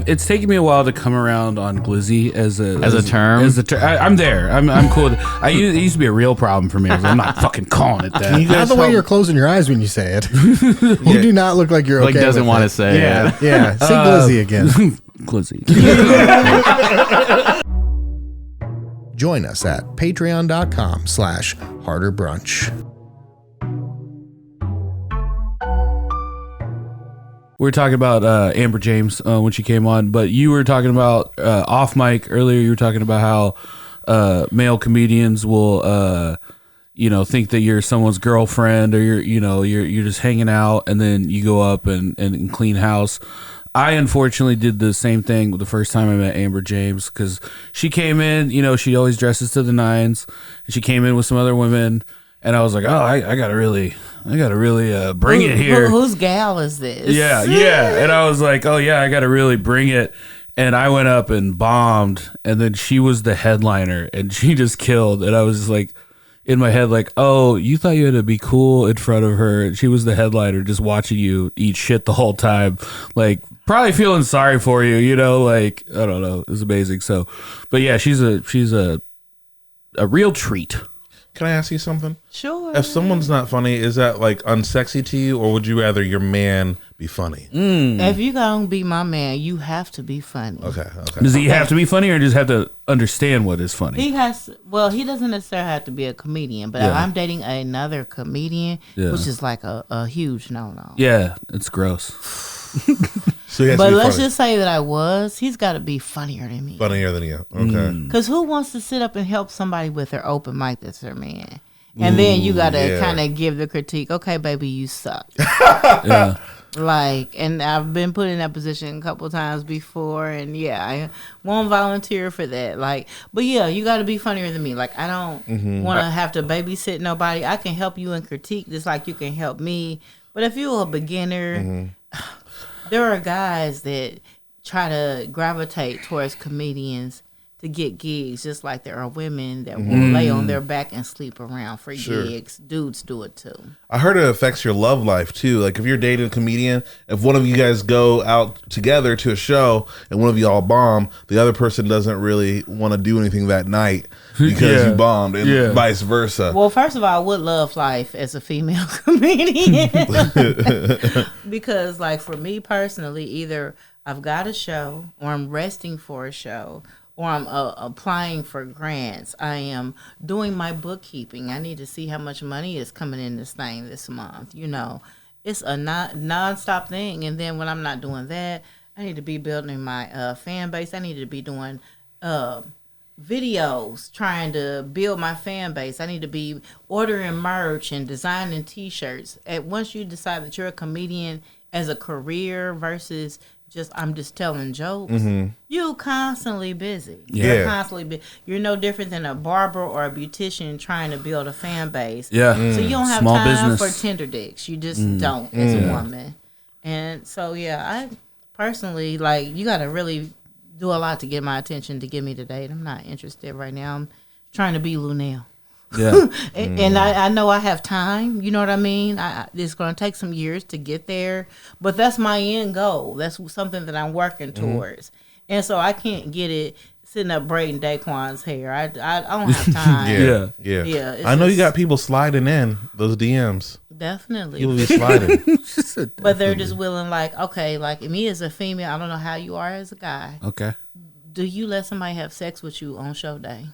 It's taken me a while to come around on glizzy as a
term.
I'm there. I'm cool. It used to be a real problem for me. I'm not fucking calling it that.
Not the way you're closing your eyes when you say it. You do not look like you're okay.
Like doesn't
with
want
it.
to say it.
Yeah. Say glizzy again.
Glizzy.
Join us at patreon.com/Harder Brunch.
We were talking about Amber James when she came on, but you were talking about off mic earlier. You were talking about how male comedians will, think that you're someone's girlfriend, or you're just hanging out, and then you go up and clean house. I unfortunately did the same thing the first time I met Amber James, because she came in. She always dresses to the nines, and she came in with some other women. And I was like, oh, I gotta really bring it here.
Whose gal is this?
Yeah. And I was like, oh yeah, I gotta really bring it. And I went up and bombed, and then she was the headliner, and she just killed. And I was just like, in my head, like, oh, you thought you had to be cool in front of her, and she was the headliner, just watching you eat shit the whole time, like probably feeling sorry for you, like I don't know, it was amazing. So, but yeah, she's a real treat.
Can I ask you something?
Sure.
If someone's not funny, is that like unsexy to you, or would you rather your man be funny?
If you gonna be my man, you have to be funny.
Okay.
Does he have to be funny, or just have to understand what is funny?
He doesn't necessarily have to be a comedian, but if I'm dating another comedian, which is like a huge no-no.
Yeah, it's gross.
So he has to
But
be
let's
funny.
just say that he's got to be funnier than me.
Funnier than you. Okay.
Because who wants to sit up and help somebody with their open mic that's their man? And then you got to kind of give the critique. Okay, baby, you suck.
Yeah.
And I've been put in that position a couple times before, and I won't volunteer for that. But you got to be funnier than me. Like, I don't want to have to babysit nobody. I can help you in critique just like you can help me. But if you're a beginner, there are guys that try to gravitate towards comedians to get gigs, just like there are women that will lay on their back and sleep around for gigs. Dudes do it too.
I heard it affects your love life too. Like if you're dating a comedian, if one of you guys go out together to a show and one of you all bomb, the other person doesn't really want to do anything that night because you bombed, and vice versa.
Well, first of all, I would love life as a female comedian because, like, for me personally, either I've got a show, or I'm resting for a show, or I'm applying for grants. I am doing my bookkeeping. I need to see how much money is coming in this thing this month. It's a non-stop thing. And then when I'm not doing that, I need to be building my fan base. I need to be doing videos, trying to build my fan base. I need to be ordering merch and designing T-shirts. And once you decide that you're a comedian as a career versus I'm just telling jokes, you constantly busy. You're constantly busy. You're no different than a barber or a beautician trying to build a fan base. Yeah. So you don't have
Small
time
business.
for Tinder dicks. You just don't as a woman. And so, I personally, you got to really do a lot to get my attention to get me to date. I'm not interested right now. I'm trying to be Lunel.
Yeah.
And I know I have time. You know what I mean? It's going to take some years to get there. But that's my end goal. That's something that I'm working towards. And so I can't get it sitting up braiding Daquan's hair. I don't have time.
Yeah. I know you got people sliding in those DMs.
Definitely.
People be sliding.
But they're just willing, okay, me as a female, I don't know how you are as a guy.
Okay.
Do you let somebody have sex with you on show day?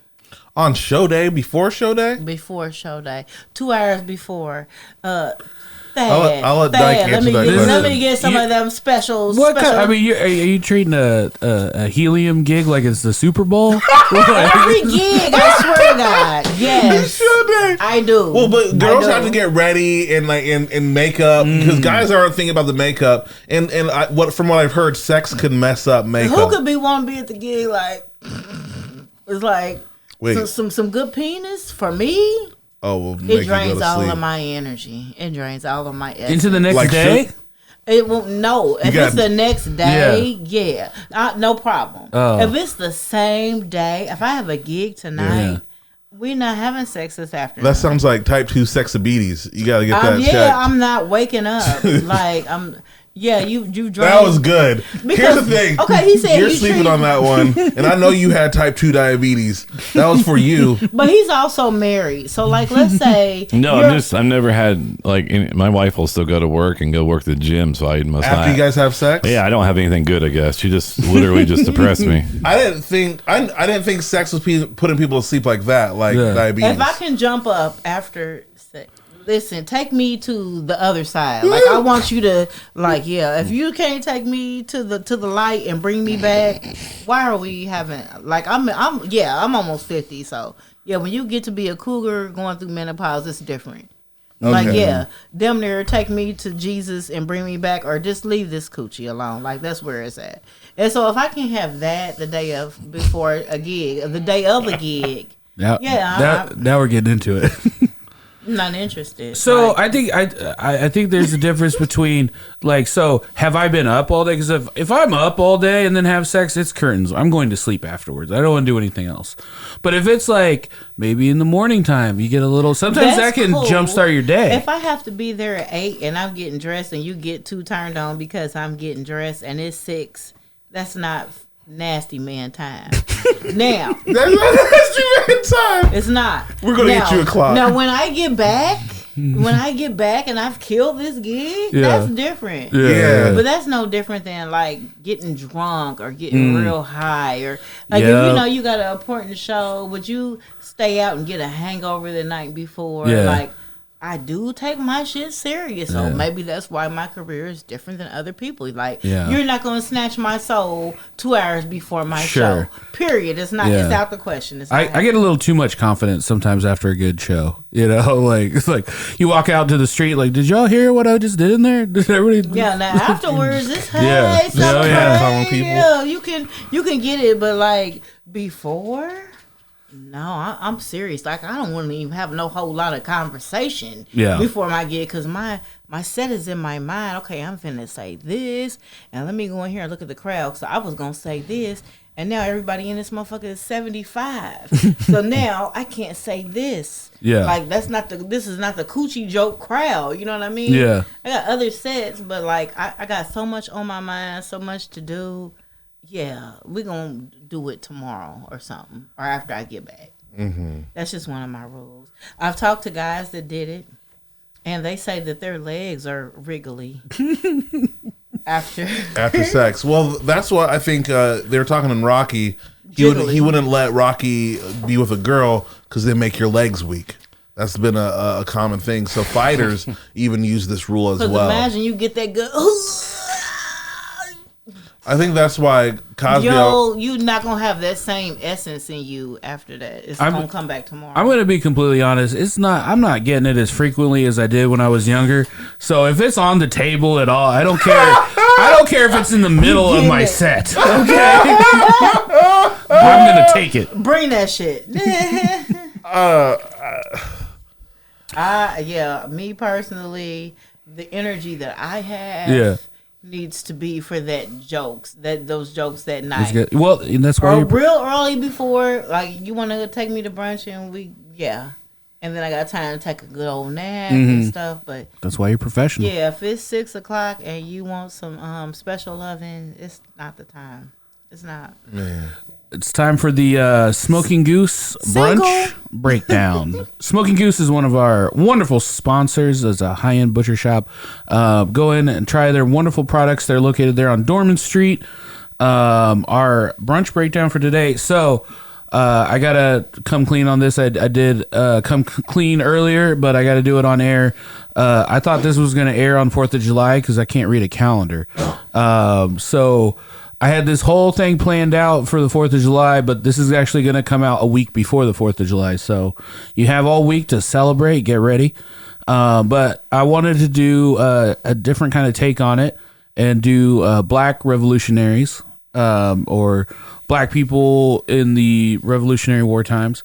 On show day? Before show day?
Before show day. 2 hours before.
I'll let Dyke answer that question.
Let me get some of them specials.
Are you treating a helium gig like it's the Super Bowl?
Every gig, I swear to God. Yes.
Show day.
I do.
Well, but girls have to get ready and in makeup because guys aren't thinking about the makeup. And from what I've heard, sex could mess up makeup.
Who could want to be at the gig it's like some good penis for me?
Oh, well,
it drains all of my energy. It drains all of my essence.
Into the next day?
It won't. No, if it's the next day, no problem. If it's the same day, if I have a gig tonight, we're not having sex this afternoon.
That sounds like type 2 sexabetes. You got to get that checked.
Yeah, I'm not waking up Yeah, you drank.
That was good. Here's the thing.
Okay, he said
you're sleeping on that one, and I know you had type 2 diabetes. That was for you.
But he's also married, so like, let's say
I've never had my wife will still go to work and go work the gym, so I must
After
not.
you guys have sex.
Yeah, I don't have anything good. I guess she just literally just depressed me.
I didn't think sex was putting people to sleep like that, like diabetes.
If I can jump up after sex. Listen, take me to the other side. Like I want you to if you can't take me to the light and bring me back, why are we having I'm almost 50, so yeah, when you get to be a cougar going through menopause, it's different.
Okay.
Damn near take me to Jesus and bring me back, or just leave this coochie alone. Like that's where it's at. And so if I can have that the day of a gig,
now we're getting into it.
I'm not interested.
So I think there's a difference between so have I been up all day? Because if I'm up all day and then have sex, it's curtains. I'm going to sleep afterwards. I don't want to do anything else. But if it's maybe in the morning time, you get a little. Sometimes that can jumpstart your day.
If I have to be there at 8 and I'm getting dressed and you get too turned on because I'm getting dressed and it's 6, that's not nasty man time. Now
That's not nasty man time.
it's not.
We're gonna get you a clock.
Now when I get back and I've killed this gig, that's different.
Yeah.
But that's no different than getting drunk or getting real high, or if you know you got an important show, would you stay out and get a hangover the night before?
Yeah.
I do take my shit serious, so maybe that's why my career is different than other people. You're not going to snatch my soul 2 hours before my show. Period. It's not. It's out the question. It's
I get a little too much confidence sometimes after a good show. You know, it's like you walk out to the street, did y'all hear what I just did in there? Did everybody?
Yeah. Now afterwards, it's
Common people.
Yeah, you can get it, but before. No, I'm serious. I don't want to even have no whole lot of conversation before my gig, because my set is in my mind. Okay, I'm finna say this, and let me go in here and look at the crowd. So I was gonna say this, and now everybody in this motherfucker is 75. So now I can't say this.
Yeah,
this is not the coochie joke crowd. You know what I mean?
Yeah.
I got other sets, but I got so much on my mind, so much to do. Yeah, we're going to do it tomorrow or something, or after I get back. Mm-hmm. That's just one of my rules. I've talked to guys that did it, and they say that their legs are wriggly after
sex. Well, that's what I think they were talking in Rocky. He wouldn't let Rocky be with a girl because they make your legs weak. That's been a common thing. So fighters even use this rule as well.
Imagine you get that good...
I think that's why Cosby.
You're not gonna have that same essence in you after that. It's gonna come back tomorrow.
I'm gonna be completely honest. I'm not getting it as frequently as I did when I was younger. So if it's on the table at all, I don't care. I don't care if it's in the middle of my set. Okay, I'm gonna take it.
Bring that shit. Me personally, the energy that I have. Needs to be for those jokes that night.
Well, and that's why
or real early before, you want to take me to brunch and and then I got time to take a good old nap and stuff. But
that's why you're professional.
Yeah, if it's 6:00 and you want some special loving, it's not the time. It's not. Man.
It's time for the Smoking Goose Brunch Breakdown. Smoking Goose is one of our wonderful sponsors. It's a high-end butcher shop. Go in and try their wonderful products. They're located there on Dorman Street. Our brunch breakdown for today. So I got to come clean on this. I did come clean earlier, but I got to do it on air. I thought this was going to air on 4th of July because I can't read a calendar. So... I had this whole thing planned out for the 4th of July, but this is actually going to come out a week before the 4th of July. So you have all week to celebrate, get ready. But I wanted to do a different kind of take on it and do black revolutionaries or black people in the Revolutionary War times.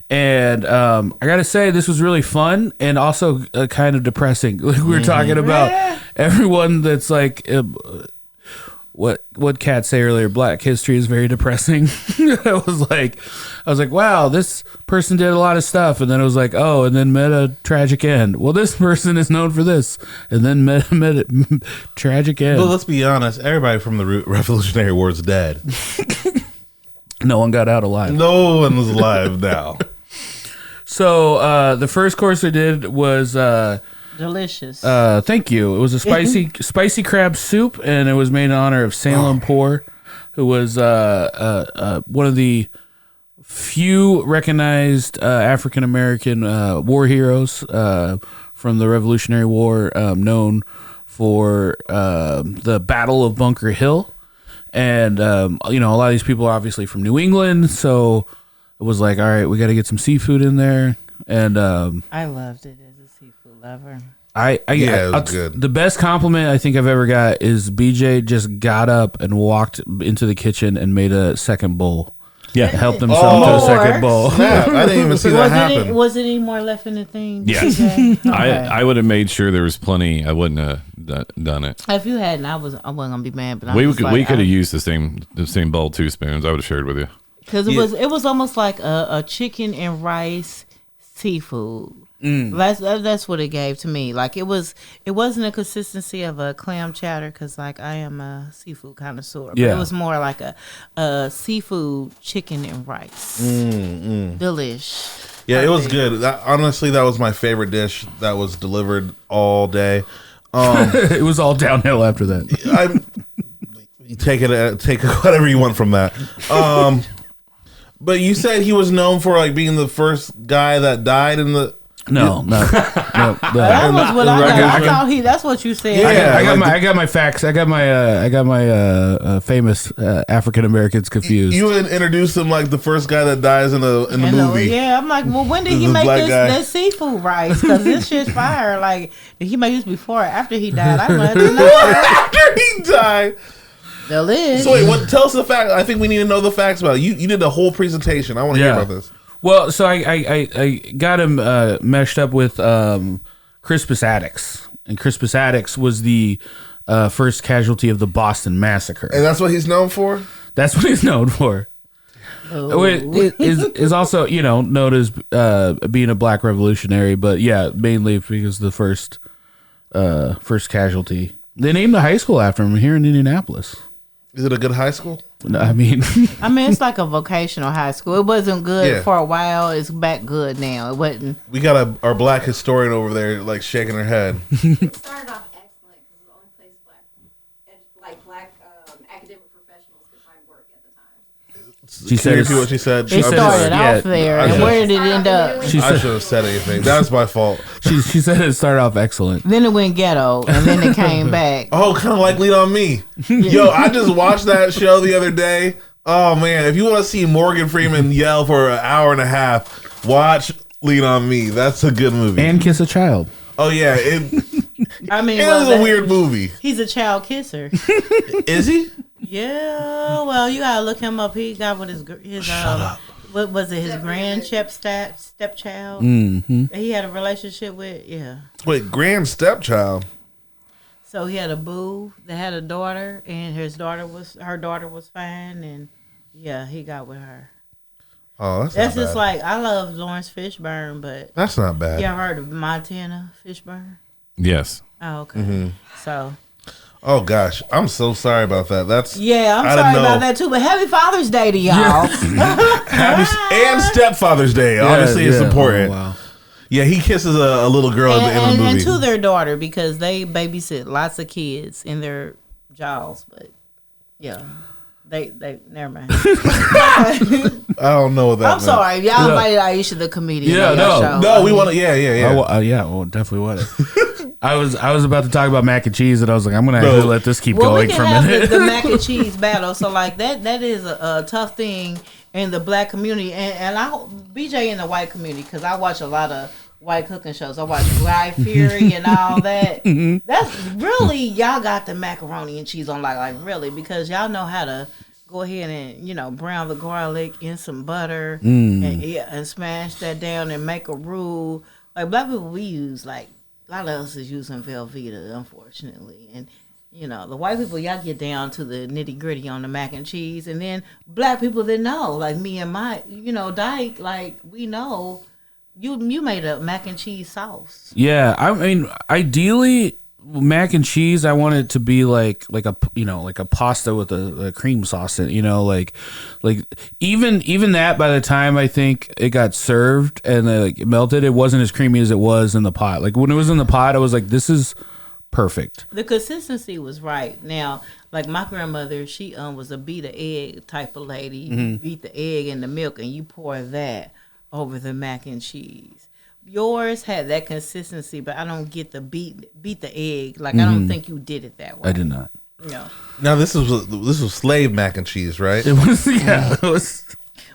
And I got to say, this was really fun and also kind of depressing. Like we were talking about everyone that's what Kat say earlier, Black history is very depressing. I was like, wow, this person did a lot of stuff, and then it was like, oh, and then met a tragic end. Well, this person is known for this, and then met a tragic end.
But let's be honest, everybody from the Revolutionary War is dead.
No one got out alive.
No one was alive now.
So the first course I did was
delicious.
thank you. It was a spicy crab soup, and it was made in honor of Salem Poor, who was one of the few recognized African American war heroes from the Revolutionary War, known for the Battle of Bunker Hill. And a lot of these people are obviously from New England, so it was like, all right, we got to get some seafood in there. And
I loved it as a seafood lover.
It was good.
The best compliment I think I've ever got is BJ just got up and walked into the kitchen and made a second bowl.
Yeah.
Helped himself to a second bowl.
Snap, I didn't even see that happen.
Was it any more left in the thing?
Yes.
Okay.
I would have made sure there was plenty. I wouldn't have done it.
If you hadn't, I wasn't gonna be mad. But
We could have used the same bowl, 2 spoons. I would have shared with you.
because it was almost like a chicken and rice seafood. That's what it gave to me. Like it wasn't a consistency of a clam chowder because like I am a seafood connoisseur. But
Yeah.
it was more like a seafood chicken and rice. Delish.
Yeah, it was good. Honestly, that was my favorite dish that was delivered all day.
It was all downhill after that.
Take whatever you want from that. But you said he was known for like being the first guy that died in the.
No.
That was what I thought. That's what you said.
Yeah.
I got my facts. I got my famous African Americans confused.
You introduced him like the first guy that dies in the movie.
Yeah, I'm like, well, when did he
The
make
black guy.
this seafood rice? Because this shit's fire. Like, did he make this before or after he died? I wanted to know.
After he died.
Delish.
So wait, tell us the fact. I think we need to know the facts about it. You did the whole presentation. I want to hear about this.
Well, so I got him meshed up with Crispus Attucks, and Crispus Attucks was the first casualty of the Boston Massacre.
And that's what he's known for?
That's what he's known for. It is also, known as being a black revolutionary, but yeah, mainly because the first casualty. They named the high school after him here in Indianapolis.
Is it a good high school?
No, I mean,
it's like a vocational high school. It wasn't good for a while. It's back good now. It wasn't.
We got our black historian over there, like shaking her head.
It started off excellent because it was the only place black academic professionals could find work at the time.
she
Can you
said
repeat what she said?
It started off there, and where did it end up?
I should have said anything. That was my fault.
she said it started off excellent.
Then it went ghetto, and then it came back.
Oh, kind of like Lean on Me. Yo, I just watched that show the other day. Oh, man. If you want to see Morgan Freeman yell for an hour and a half, watch Lean on Me. That's a good movie.
And Kiss a Child.
Oh, yeah. It was a weird movie.
He's a child kisser.
Is he?
Yeah, well, you gotta look him up. He got with his what was it? His stepchild.
Mm-hmm.
He had a relationship with. Yeah.
Wait, grand stepchild.
So he had a boo that had a daughter, and her daughter was fine, and yeah, he got with her.
Oh,
that's
not
just
bad.
like I love Lawrence Fishburne, but
That's not bad.
you ever heard of Montana Fishburne?
Yes.
Oh, okay. So.
Oh gosh, I'm so sorry about that. That's
Yeah, I'm
I
sorry
didn't know.
about that too. But happy Father's Day to y'all.
And Stepfather's Day. Obviously, it's important.
Oh, wow.
Yeah, he kisses a little girl at the end of the
and
movie.
to their daughter because they babysit lots of kids in their jaws. But yeah, they never mind.
I don't know what that
I'm
meant.
sorry, y'all invited Aisha the comedian.
Yeah,
on your show.
No, we want to. Yeah.
Yeah, well, definitely would. I was about to talk about mac and cheese, and I was like, I'm gonna actually let this keep
Well,
going
we
for a
can have
minute.
the mac and cheese battle. So like that is a tough thing in the black community, and I BJ in the white community because I watch a lot of white cooking shows. I watch Guy Fieri and all that. That's really y'all got the macaroni and cheese on like really because y'all know how to go ahead and brown the garlic in some butter and smash that down and make a roux. Like black people, we use like a lot of us is using Velveeta, unfortunately, and You know, the white people, y'all get down to the nitty gritty on the mac and cheese, and then black people that know, like me and my, Dyke, like we know, you made a mac and cheese sauce.
Yeah, I mean, ideally, mac and cheese, I want it to be like a pasta with a cream sauce in it, like even that, by the time I think it got served and it melted, it wasn't as creamy as it was in the pot. Like when it was in the pot, I was like, this is perfect.
The consistency was right. Now, like my grandmother, she was a beat a egg type of lady. You beat the egg in the milk and you pour that over the mac and cheese. Yours had that consistency, but I don't get the beat the egg. Like I don't think you did it that way.
I did not.
No.
Now this was slave mac and cheese, right?
It was it was.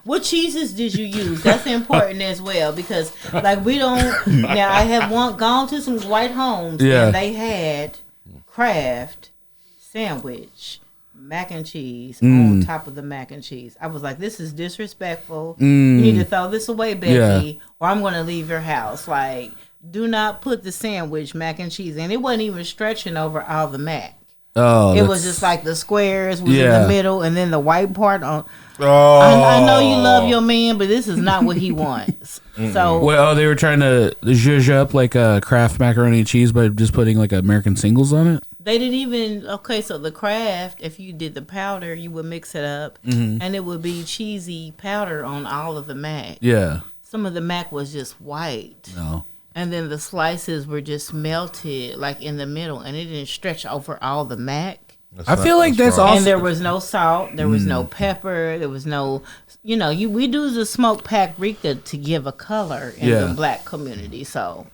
What cheeses did you use? That's important as well, because like we don't. Now I have gone to some white homes and they had Kraft sandwich mac and cheese on top of the mac and cheese. I was like, this is disrespectful. You need to throw this away, Becky, or I'm going to leave your house. Like, do not put the sandwich mac and cheese, and it wasn't even stretching over all the mac.
Oh,
it was just like the squares was in the middle, and then the white part on.
Oh,
I know you love your man, but this is not what he wants. So,
well, they were trying to zhuzh up like a Kraft macaroni and cheese by just putting like American singles on it.
they didn't even. Okay, so the Kraft, if you did the powder, you would mix it up, and it would be cheesy powder on all of the mac.
Yeah.
Some of the mac was just white.
No.
And then the slices were just melted, like in the middle, and it didn't stretch over all the mac.
I feel like that's awesome.
And there was no salt, there was no pepper, there was no, we do the smoked paprika to give a color in the black community. So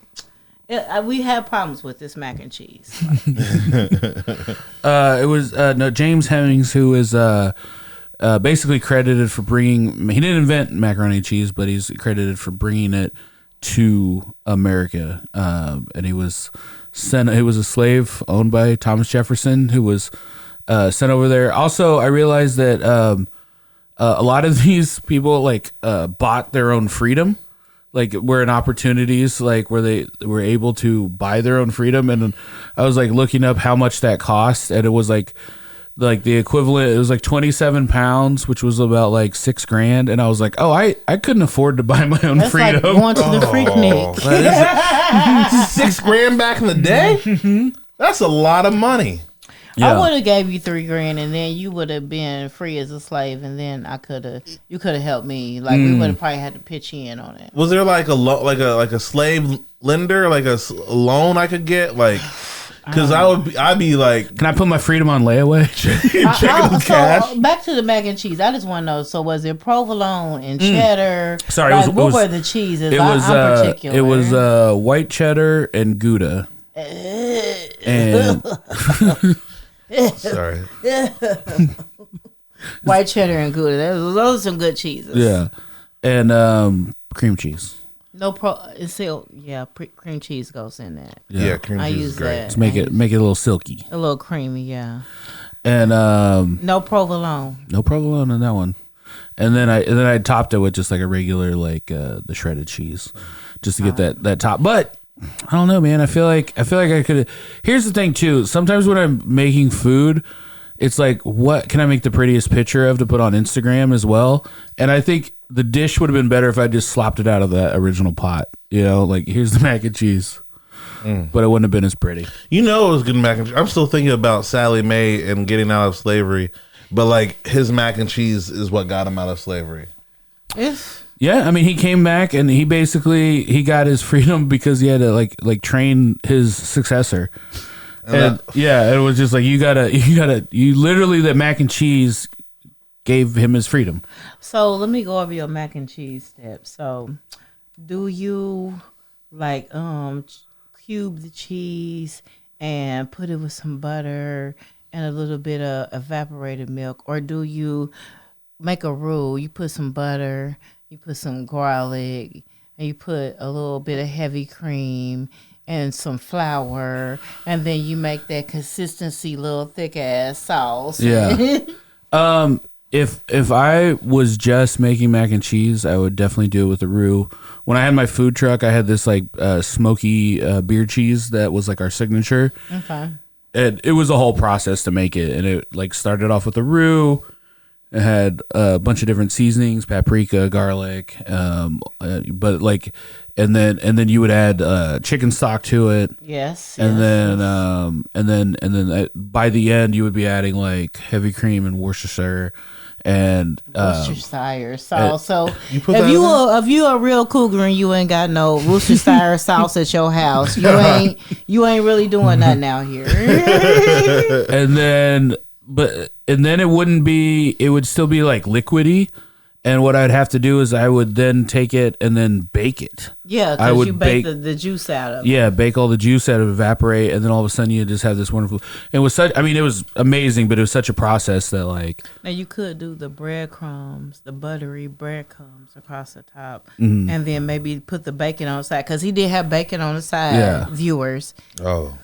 we have problems with this mac and cheese.
It was James Hemmings, who is basically credited for bringing. He didn't invent macaroni and cheese, but he's credited for bringing it to America. And he was sent. He was a slave owned by Thomas Jefferson, who was sent over there. Also, I realized that a lot of these people bought their own freedom. Like, were in opportunities like where they were able to buy their own freedom, and I was like looking up how much that cost, and it was like the equivalent. It was like 27 pounds, which was about like $6,000, and I was like, oh, I couldn't afford to buy my own freedom.
Like going to the Freaknik.
$6,000 back in the day. That's a lot of money.
Yeah.
I would have gave you $3,000, and then you would have been free as a slave, and then you could have helped me. Like we would have probably had to pitch in on it.
Was there like a slave lender, like a loan I could get, like? Because I'd be like,
can I put my freedom on layaway?
checking the cash.
So back to the mac and cheese. I just want to know. So was it provolone and cheddar?
Sorry,
what were the cheeses? I'm particular.
It was white cheddar and Gouda. And
sorry,
white cheddar and Gouda. Those are some good cheeses.
Yeah, and cream cheese.
Cream cheese goes in that.
yeah, cream
I
cheese
use
is great.
that.
Just make it a little silky.
A little creamy, yeah.
And
no provolone.
no provolone in that one. And then I topped it with just like a regular the shredded cheese, just to get that top. But I don't know, man. I feel like I could. Here's the thing too. Sometimes when I'm making food, it's like, what can I make the prettiest picture of to put on Instagram as well? And I think the dish would have been better if I just slopped it out of that original pot. Like, here's the mac and cheese. But it wouldn't have been as pretty.
It was good mac and cheese. I'm still thinking about Sally Mae and getting out of slavery, but like his mac and cheese is what got him out of slavery.
Yeah, I mean, he came back and he got his freedom because he had to like train his successor. And it was just like, you literally, that mac and cheese gave him his freedom.
So let me go over your mac and cheese steps. So do you cube the cheese and put it with some butter and a little bit of evaporated milk, or do you make a rule? You put some butter, you put some garlic, and you put a little bit of heavy cream and some flour, and then you make that consistency little thick ass sauce.
Yeah. If I was just making mac and cheese, I would definitely do it with a roux. When I had my food truck, I had this smoky beer cheese that was like our signature.
Okay.
and it was a whole process to make it, and it like started off with a roux. It had a bunch of different seasonings, paprika, garlic, but like, and then you would add chicken stock to it.
Yes.
And then by the end you would be adding like heavy cream and Worcestershire and
Worcestershire sauce. So
You put that in there?
if you a real cougar and you ain't got no Worcestershire sauce at your house, you ain't really doing nothing out here.
and then it would still be like liquidy. And what I'd have to do is I would then take it and then bake it.
Yeah,
I
because
would
you bake the juice out of it.
Yeah, bake all the juice out of it, evaporate, and then all of a sudden you just have this wonderful. It was such. I mean, it was amazing, but it was such a process that like.
Now you could do the breadcrumbs, the buttery breadcrumbs across the top,
Mm-hmm.
and then maybe put the bacon on the side because he did have bacon on the side.
Yeah.
Viewers.
Oh,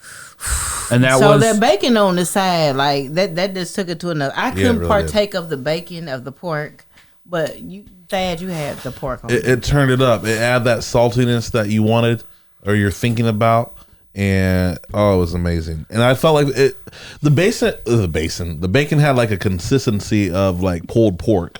And
So that bacon on the side, like that just took it to another. I couldn't
really
partake of the bacon of the pork, but you had the pork on.
it turned it up. It added that saltiness that you wanted or you're thinking about, and it was amazing. And I felt like the bacon had like a consistency of like pulled pork.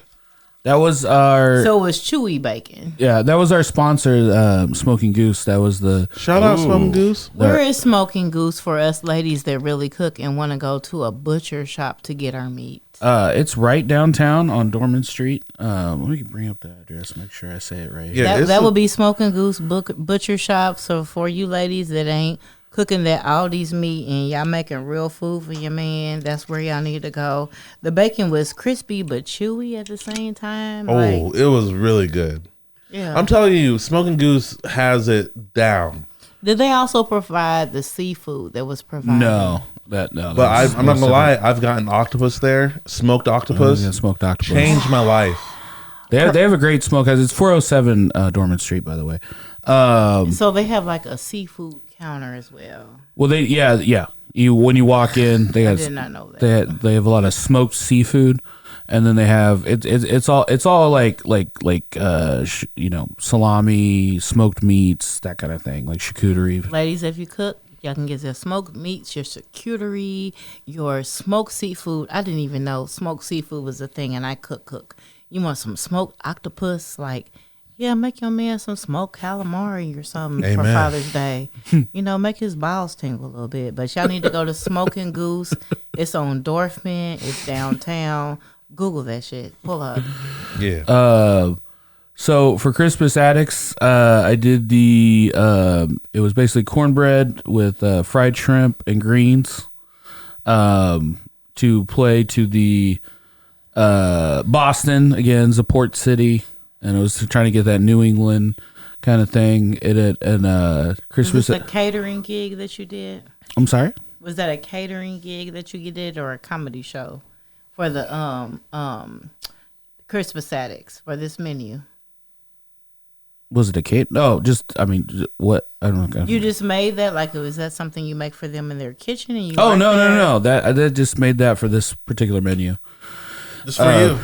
that was our
So it was chewy bacon.
that was our sponsor, Smoking Goose. That was the
Shout out Smoking Goose.
Where is Smoking Goose for us ladies that really cook and want to go to a butcher shop to get our meat?
it's right downtown on Dorman Street. Let me bring up the address, make sure I say it right.
Yeah,
That would be Smoking Goose Butcher Shop. So for you ladies that ain't cooking that Aldi's meat and y'all making real food for your man, that's where y'all need to go. The bacon was crispy but chewy at the same time.
It was really good.
Yeah.
I'm telling you, Smoking Goose has it down.
Did they also provide the seafood that was provided?
No.
But I'm not gonna lie, I've gotten octopus there, smoked octopus.
Smoked octopus.
Changed my life.
They have a great smokehouse. It's 407 Dorman Street, by the way.
So they have like a seafood counter as well.
Well, when you walk in, they
I
got
did not know that.
they have a lot of smoked seafood, and then they have it's all like salami, smoked meats, that kind of thing, like charcuterie.
Ladies, if you cook, y'all can get your smoked meats, your charcuterie, your smoked seafood. I didn't even know smoked seafood was a thing, and I cook. You want some smoked octopus? Make your man some smoked calamari or something for
Amen.
Father's Day. Make his balls tingle a little bit. But y'all need to go to Smoking Goose. It's on Dorfman. It's downtown. Google that shit. Pull up.
Yeah.
So for Christmas Addicts, I did it was basically cornbread with fried shrimp and greens to play to the Boston, again, it's a port city, and I was trying to get that New England kind of thing. Christmas.
Was this a catering gig that you did?
I'm sorry?
Was that a catering gig that you did or a comedy show for the Christmas Addicts for this menu?
Was it a cake? No, what? I don't know.
You just made that? Was that something you make for them in their kitchen? And you
No. That just made that for this particular menu.
Just for you.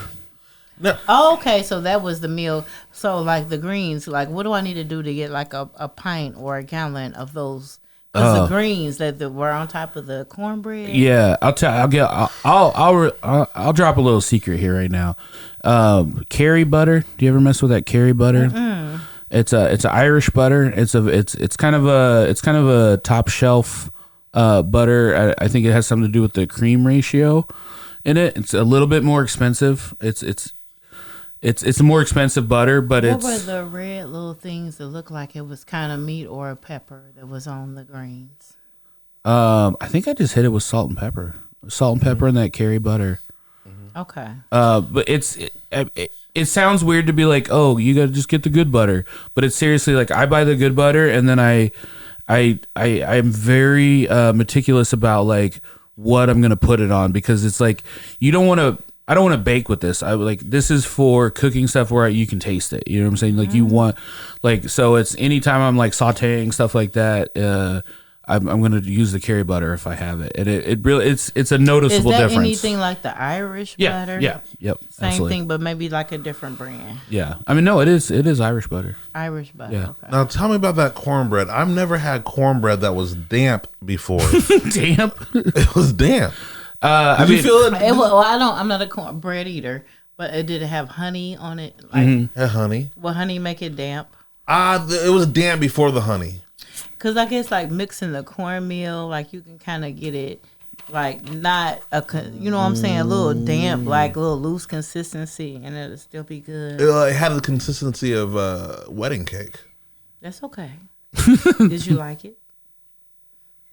No.
Oh, okay. So that was the meal. So the greens, what do I need to do to get a pint or a gallon of those? Because the greens that were on top of the cornbread.
Yeah, I'll drop a little secret here right now. Kerry butter. Do you ever mess with that Kerry butter?
Mm-mm.
It's an Irish butter. It's kind of a top shelf butter. I think it has something to do with the cream ratio in it. It's a little bit more expensive. It's a more expensive butter, but
what were the red little things that looked like it was kind of meat or a pepper that was on the greens?
I think I just hit it with salt and pepper. And that Kerry butter.
Okay.
But it sounds weird to be like, oh, you gotta just get the good butter, but it's seriously I buy the good butter, and then I'm very meticulous about what I'm gonna put it on, because it's I don't want to bake with this. This is for cooking stuff where you can taste it. You know what I'm saying? You want so it's anytime I'm sauteing stuff like that. I'm going to use the curry butter if I have it, and it really it's a
Is
noticeable
that
difference.
anything like the Irish
Yeah,
butter?
yeah, yep,
Same
absolutely.
thing, but maybe like a different brand.
Yeah, I mean, no, it is Irish butter.
Irish butter.
Yeah.
Okay.
Now tell me about that cornbread. I've never had cornbread that was damp before.
Damn.
It was damp.
I
Did you
mean,
feel it?
Well, I'm not a cornbread eater, but did it have honey on it? Like,
Yeah, honey.
will honey make it damp?
It was damp before the honey.
Because I guess like mixing the cornmeal, like you can kind of get it like not you know what I'm saying, a little damp, like a little loose consistency, and it'll still be good.
It had the consistency of wedding cake.
That's okay. Did you like it?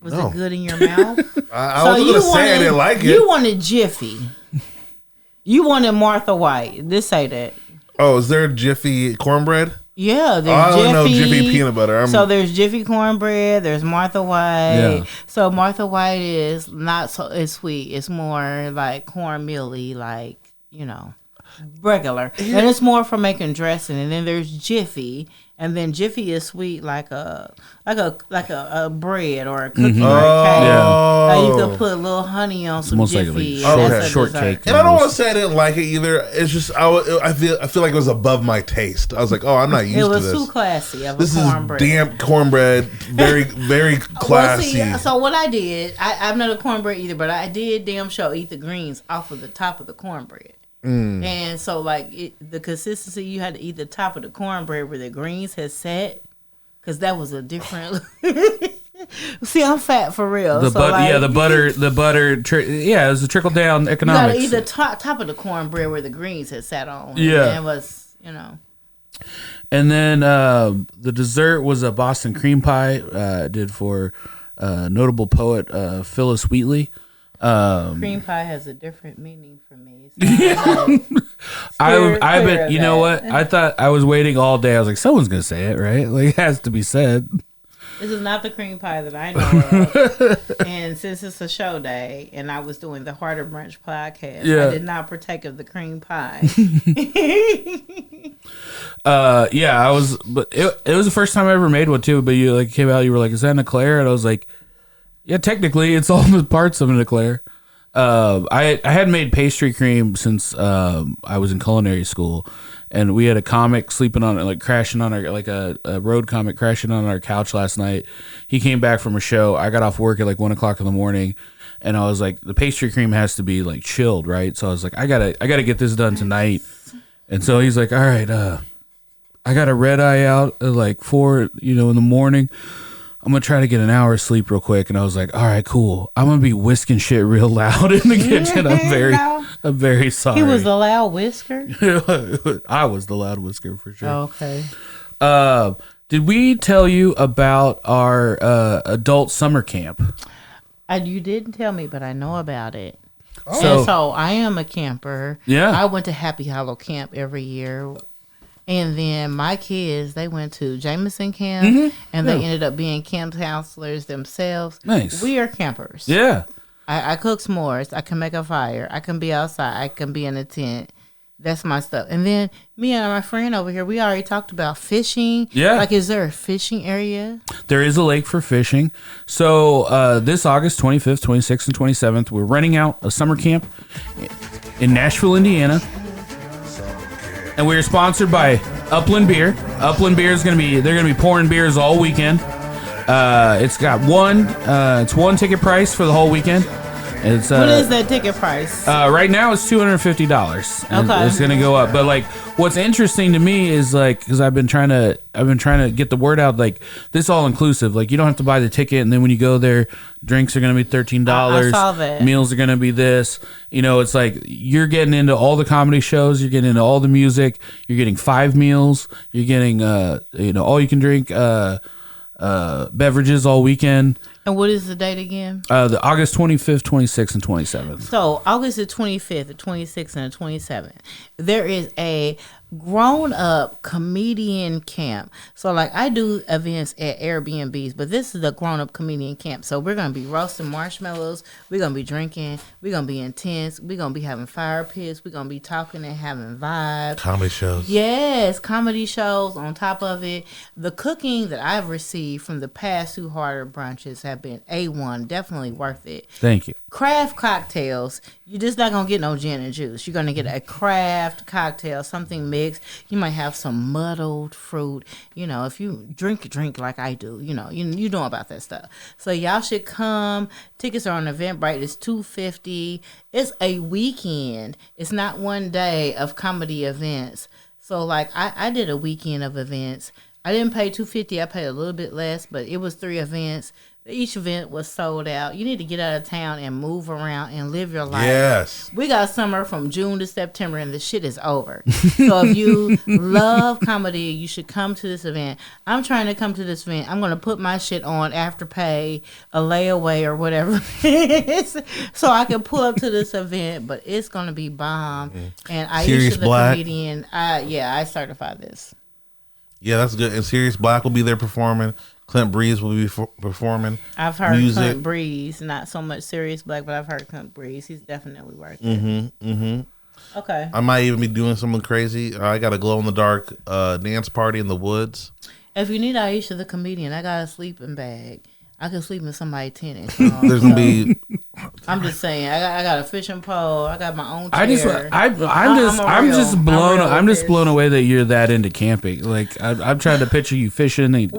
Was
No.
it good in your mouth?
I wasn't going to say I didn't like it.
You wanted Jiffy. You wanted Martha White. This say that.
Oh, is there Jiffy cornbread?
Yeah,
I
there's
don't know
Jiffy.
Jiffy peanut butter.
So there's Jiffy cornbread. There's Martha White.
Yeah.
So Martha White is not so it's sweet. It's more like cornmeal-y, like regular, and it's more for making dressing. And then there's Jiffy, and then Jiffy is sweet like a bread or a cookie or a cake.
Oh.
Like you could put a little honey on some
almost like
Jiffy.
a
and
short-
that's a
shortcake.
dessert.
And I don't want to say I didn't like it either. It's just I feel like it was above my taste. I was like, oh, I'm not used
It
to
was
this.
too classy of
This
a
is
cornbread.
damp cornbread, very very classy.
Well, see, so what I did, I'm not a cornbread either, but I did damn sure eat the greens off of the top of the cornbread. And so, like, the consistency, you had to eat the top of the cornbread where the greens had set, because that was a different. See, I'm fat for real.
the
so
butter,
like,
the butter, it was a trickle down
You
economics.
gotta eat the top of the cornbread where the greens had sat on.
Yeah.
And it was,
And then the dessert was a Boston cream pie. I did for notable poet Phyllis Wheatley.
cream pie has a different meaning for me. So
I've
clear
been, you know
that.
what? I thought I was waiting all day. I was like, someone's gonna say it, right? Like, it has to be said.
This is not the cream pie that I know of. And since it's a show day and I was doing the Harder Brunch Podcast,
Yeah.
I did not partake of the cream pie.
Yeah, I was, but it was the first time I ever made one too. But you like came out, you were like, "Is that an eclair?" And I was like, "Yeah, technically, it's all the parts of an eclair." I had made pastry cream since I was in culinary school, and we had a comic sleeping on it, like crashing on our a road comic crashing on our couch last night. He came back from a show. I got off work at like 1:00 in the morning, and I was like, the pastry cream has to be like chilled, right? So I was like, I gotta get this done tonight. And so he's like, all right, I got a red eye out at like 4, in the morning. I'm gonna try to get an hour's sleep real quick. And I was like, all right, cool. I'm gonna be whisking shit real loud in the kitchen. I'm very sorry.
He was a loud whisker.
I was the loud whisker for sure.
Okay.
Did we tell you about our adult summer camp?
You didn't tell me, but I know about it.
So-
And so I am a camper.
Yeah.
I went to Happy Hollow Camp every year. And then my kids, they went to Jameson Camp, and they ended up being camp counselors themselves.
Nice.
We are campers.
Yeah.
I cook s'mores. I can make a fire. I can be outside. I can be in a tent. That's my stuff. And then me and my friend over here, we already talked about fishing.
Yeah.
Like, is there a fishing area?
There is a lake for fishing. So this August 25th, 26th, and 27th, we're renting out a summer camp in Nashville, Indiana. And we're sponsored by Upland Beer. Upland Beer they're gonna be pouring beers all weekend. It's got it's one ticket price for the whole weekend. It's
What is that ticket price?
right now it's $250. And
Okay.
it's gonna go up. But like, what's interesting to me is like, because I've been trying to get the word out. Like, this all inclusive. Like, you don't have to buy the ticket, and then when you go there, drinks are gonna be $13.
I saw that.
Meals are gonna be this. It's like you're getting into all the comedy shows. You're getting into all the music. You're getting 5 meals. You're getting all you can drink beverages all weekend.
And what is the date again?
The August 25th, 26th, and 27th.
So August the 25th, the 26th, and the 27th, there is a grown-up comedian camp. So like, I do events at Airbnbs, but this is a grown-up comedian camp. So we're gonna be roasting marshmallows. We're gonna be drinking. We're gonna be intense. We're gonna be having fire pits. We're gonna be talking and having vibes.
Comedy shows.
Yes, comedy shows on top of it. The cooking that I've received from the past 2 Harder brunches have been A1, definitely worth it.
Thank you.
Craft cocktails, you're just not gonna get no gin and juice. You're gonna get a craft cocktail, something mixed. You might have some muddled fruit. You know, if you drink like I do, you know about that stuff. So y'all should come. Tickets are on Eventbrite. It's $250. It's a weekend. It's not one day of comedy events. So like I did a weekend of events. I didn't pay $250. I paid a little bit less, but it was 3 events. Each event was sold out. You need to get out of town and move around and live your life.
Yes.
We got summer from June to September, and the shit is over. So if you love comedy, you should come to this event. I'm trying to come to this event. I'm going to put my shit on Afterpay, a layaway, or whatever it is, so I can pull up to this event. But it's going to be bomb. And
Sirius
Aisha, the
Black.
comedian, I certify this.
Yeah, that's good. And Sirius Black will be there performing. Clint Breeze will be performing.
I've heard
music.
Clint Breeze, not so much Sirius Black, but I've heard Clint Breeze. He's definitely worth it. Okay.
I might even be doing something crazy. I got a glow in the dark dance party in the woods.
If you need Aisha the comedian, I got a sleeping bag. I can sleep in somebody's tennis.
There's gonna be.
I'm just saying. I got a fishing pole. I got my own chair.
I'm just blown away that you're that into camping. Like I'm trying to picture you fishing and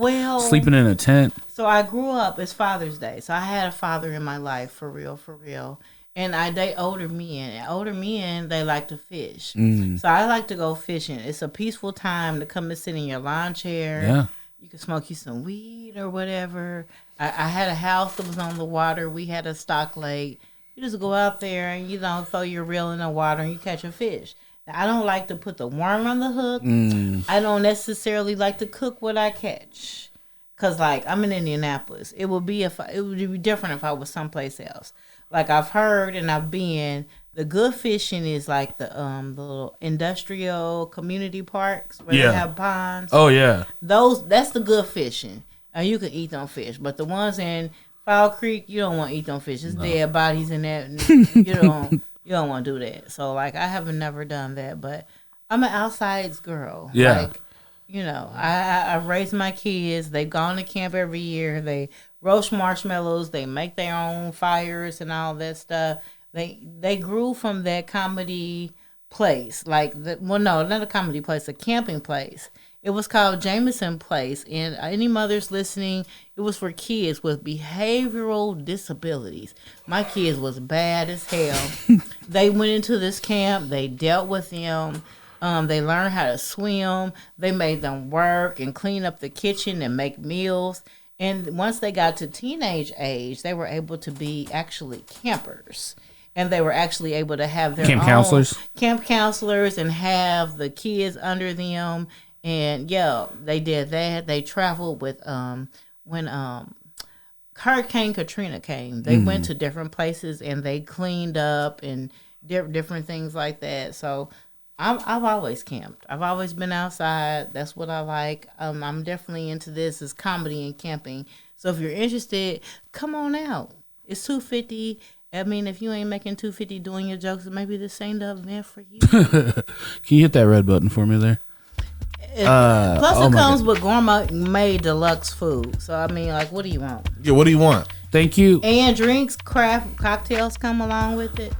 sleeping in a tent.
So I grew up. It's Father's Day, so I had a father in my life for real. And I date older men. And older men, they like to fish. So I like to go fishing. It's a peaceful time to come and sit in your lawn chair.
Yeah.
You can smoke you some weed or whatever. I had a house that was on the water. We had a stock lake. You just go out there and, throw your reel in the water and you catch a fish. Now, I don't like to put the worm on the hook. I don't necessarily like to cook what I catch. Because, like, I'm in Indianapolis. It would be different if I was someplace else. Like, I've heard and I've been, the good fishing is like the little industrial community parks where they have ponds.
Oh, yeah.
That's the good fishing. And you can eat them fish. But the ones in Fowl Creek, you don't want to eat them fish. It's dead bodies in that. And you don't want to do that. So, like, I haven't never done that. But I'm an outsides girl.
Yeah.
Like, I've raised my kids. They've gone to camp every year. They roast marshmallows. They make their own fires and all that stuff. They grew from that comedy place. Not a comedy place, a camping place. It was called Jameson Place. And any mothers listening, it was for kids with behavioral disabilities. My kids was bad as hell. They went into this camp. They dealt with them. They learned how to swim. They made them work and clean up the kitchen and make meals. And once they got to teenage age, they were able to be actually campers. And they were actually able to have their own camp counselors and have the kids under them. And they did that. They traveled with when Hurricane Katrina came. They went to different places and they cleaned up and different things like that. So I've always camped. I've always been outside. That's what I like. I'm definitely into this. Is comedy and camping. So if you're interested, come on out. It's $250. I mean, if you ain't making $250 doing your jokes, maybe this ain't the event for you.
Can you hit that red button for me there?
Plus, it comes with gourmet deluxe food. So, I mean, like, what do you want?
Yeah, what do you want?
Thank you.
And drinks, craft cocktails come along with it.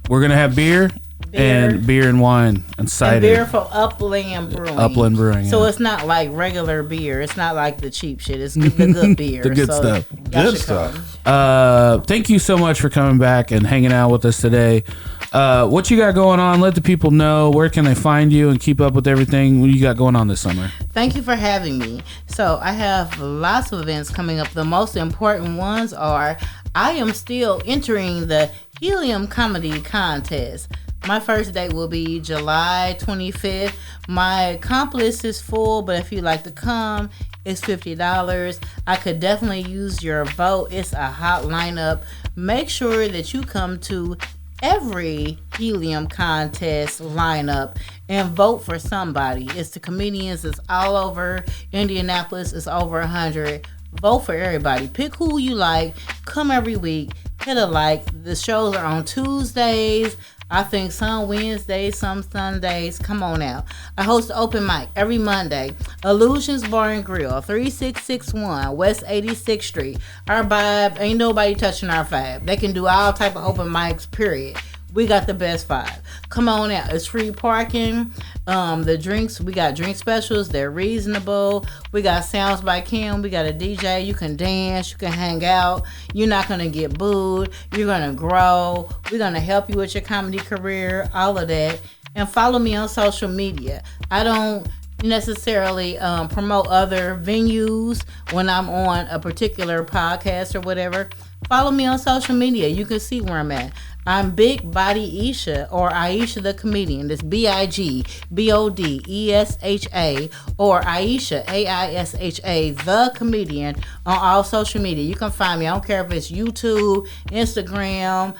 We're going to have beer and wine and cider.
And beer from Upland Brewing.
Upland Brewing.
So it's not like regular beer. It's not like the cheap shit. It's the good beer.
The good stuff.
Good stuff.
Thank you so much for coming back and hanging out with us today. What you got going on? Let the people know. Where can they find you and keep up with everything? What you got going on this summer?
Thank you for having me. So I have lots of events coming up. The most important ones are I am still entering the Helium Comedy Contest. My first date will be July 25th. My accomplice is full, but if you'd like to come, it's $50. I could definitely use your vote. It's a hot lineup. Make sure that you come to every Helium Contest lineup and vote for somebody. It's the comedians. It's all over Indianapolis. It's over 100. Vote for everybody. Pick who you like. Come every week. Hit a like. The shows are on Tuesdays. I think some Wednesdays, some Sundays. Come on out. I host an open mic every Monday. Illusions Bar and Grill, 3661 West 86th Street. Our vibe, ain't nobody touching our vibe. They can do all type of open mics, period. We got the best vibe. Come on out. It's free parking. The drinks, we got drink specials. They're reasonable. We got sounds by Kim. We got a DJ. You can dance. You can hang out. You're not going to get booed. You're going to grow. We're going to help you with your comedy career. All of that. And follow me on social media. I don't necessarily promote other venues when I'm on a particular podcast or whatever. Follow me on social media. You can see where I'm at. I'm Big Body Aisha, or Aisha the Comedian. That's BIGBODESHA, or Aisha, AISHA, the Comedian, on all social media. You can find me. I don't care if it's YouTube, Instagram,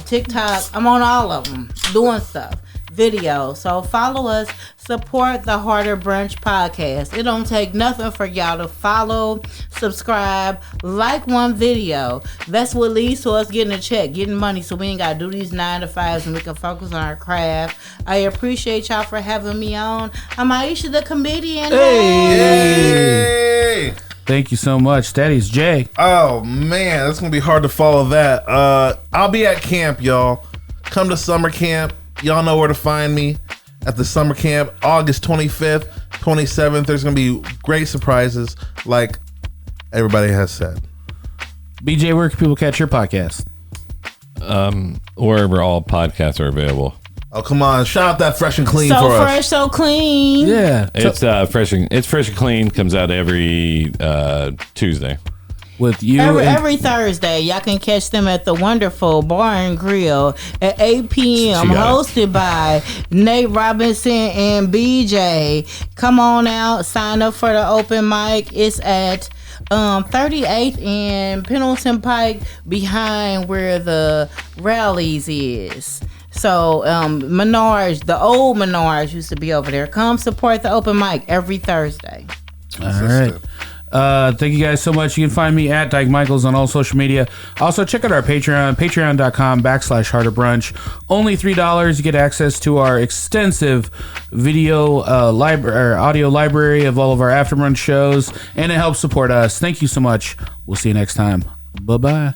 TikTok. I'm on all of them doing stuff. Video. So follow us, support the Harder Brunch Podcast. It don't take nothing for y'all to follow, subscribe, like one video. That's what leads to us getting a check, getting money, so we ain't gotta do these 9 to 5s and we can focus on our craft. I appreciate y'all for having me on. I'm Aisha the Comedian.
Hey!
Thank you so much. Daddy's Jay.
Oh man, that's gonna be hard to follow that. I'll be at camp, y'all. Come to summer camp. Y'all know where to find me at the summer camp, August 25th, 27th. There's going to be great surprises, like everybody has said.
BJ, where can people catch your podcast?
Wherever all podcasts are available.
Oh, come on. Shout out that Fresh and Clean
so
for us.
So fresh, so clean.
Yeah.
It's fresh and clean. Comes out every Tuesday.
With you
every Thursday. Y'all can catch them at the wonderful Bar and Grill at 8 p.m. hosted by Nate Robinson and BJ. Come on out, sign up for the open mic. It's at 38th and Pendleton Pike, behind where the Rallies is. So Menards, the old Menards used to be over there. Come support the open mic every Thursday.
All right. Thank you guys so much. You can find me at Dyke Michaels on all social media. Also, check out our Patreon, patreon.com/Harder Brunch. Only $3. You get access to our extensive video audio library of all of our After Brunch shows, and it helps support us. Thank you so much. We'll see you next time. Bye-bye.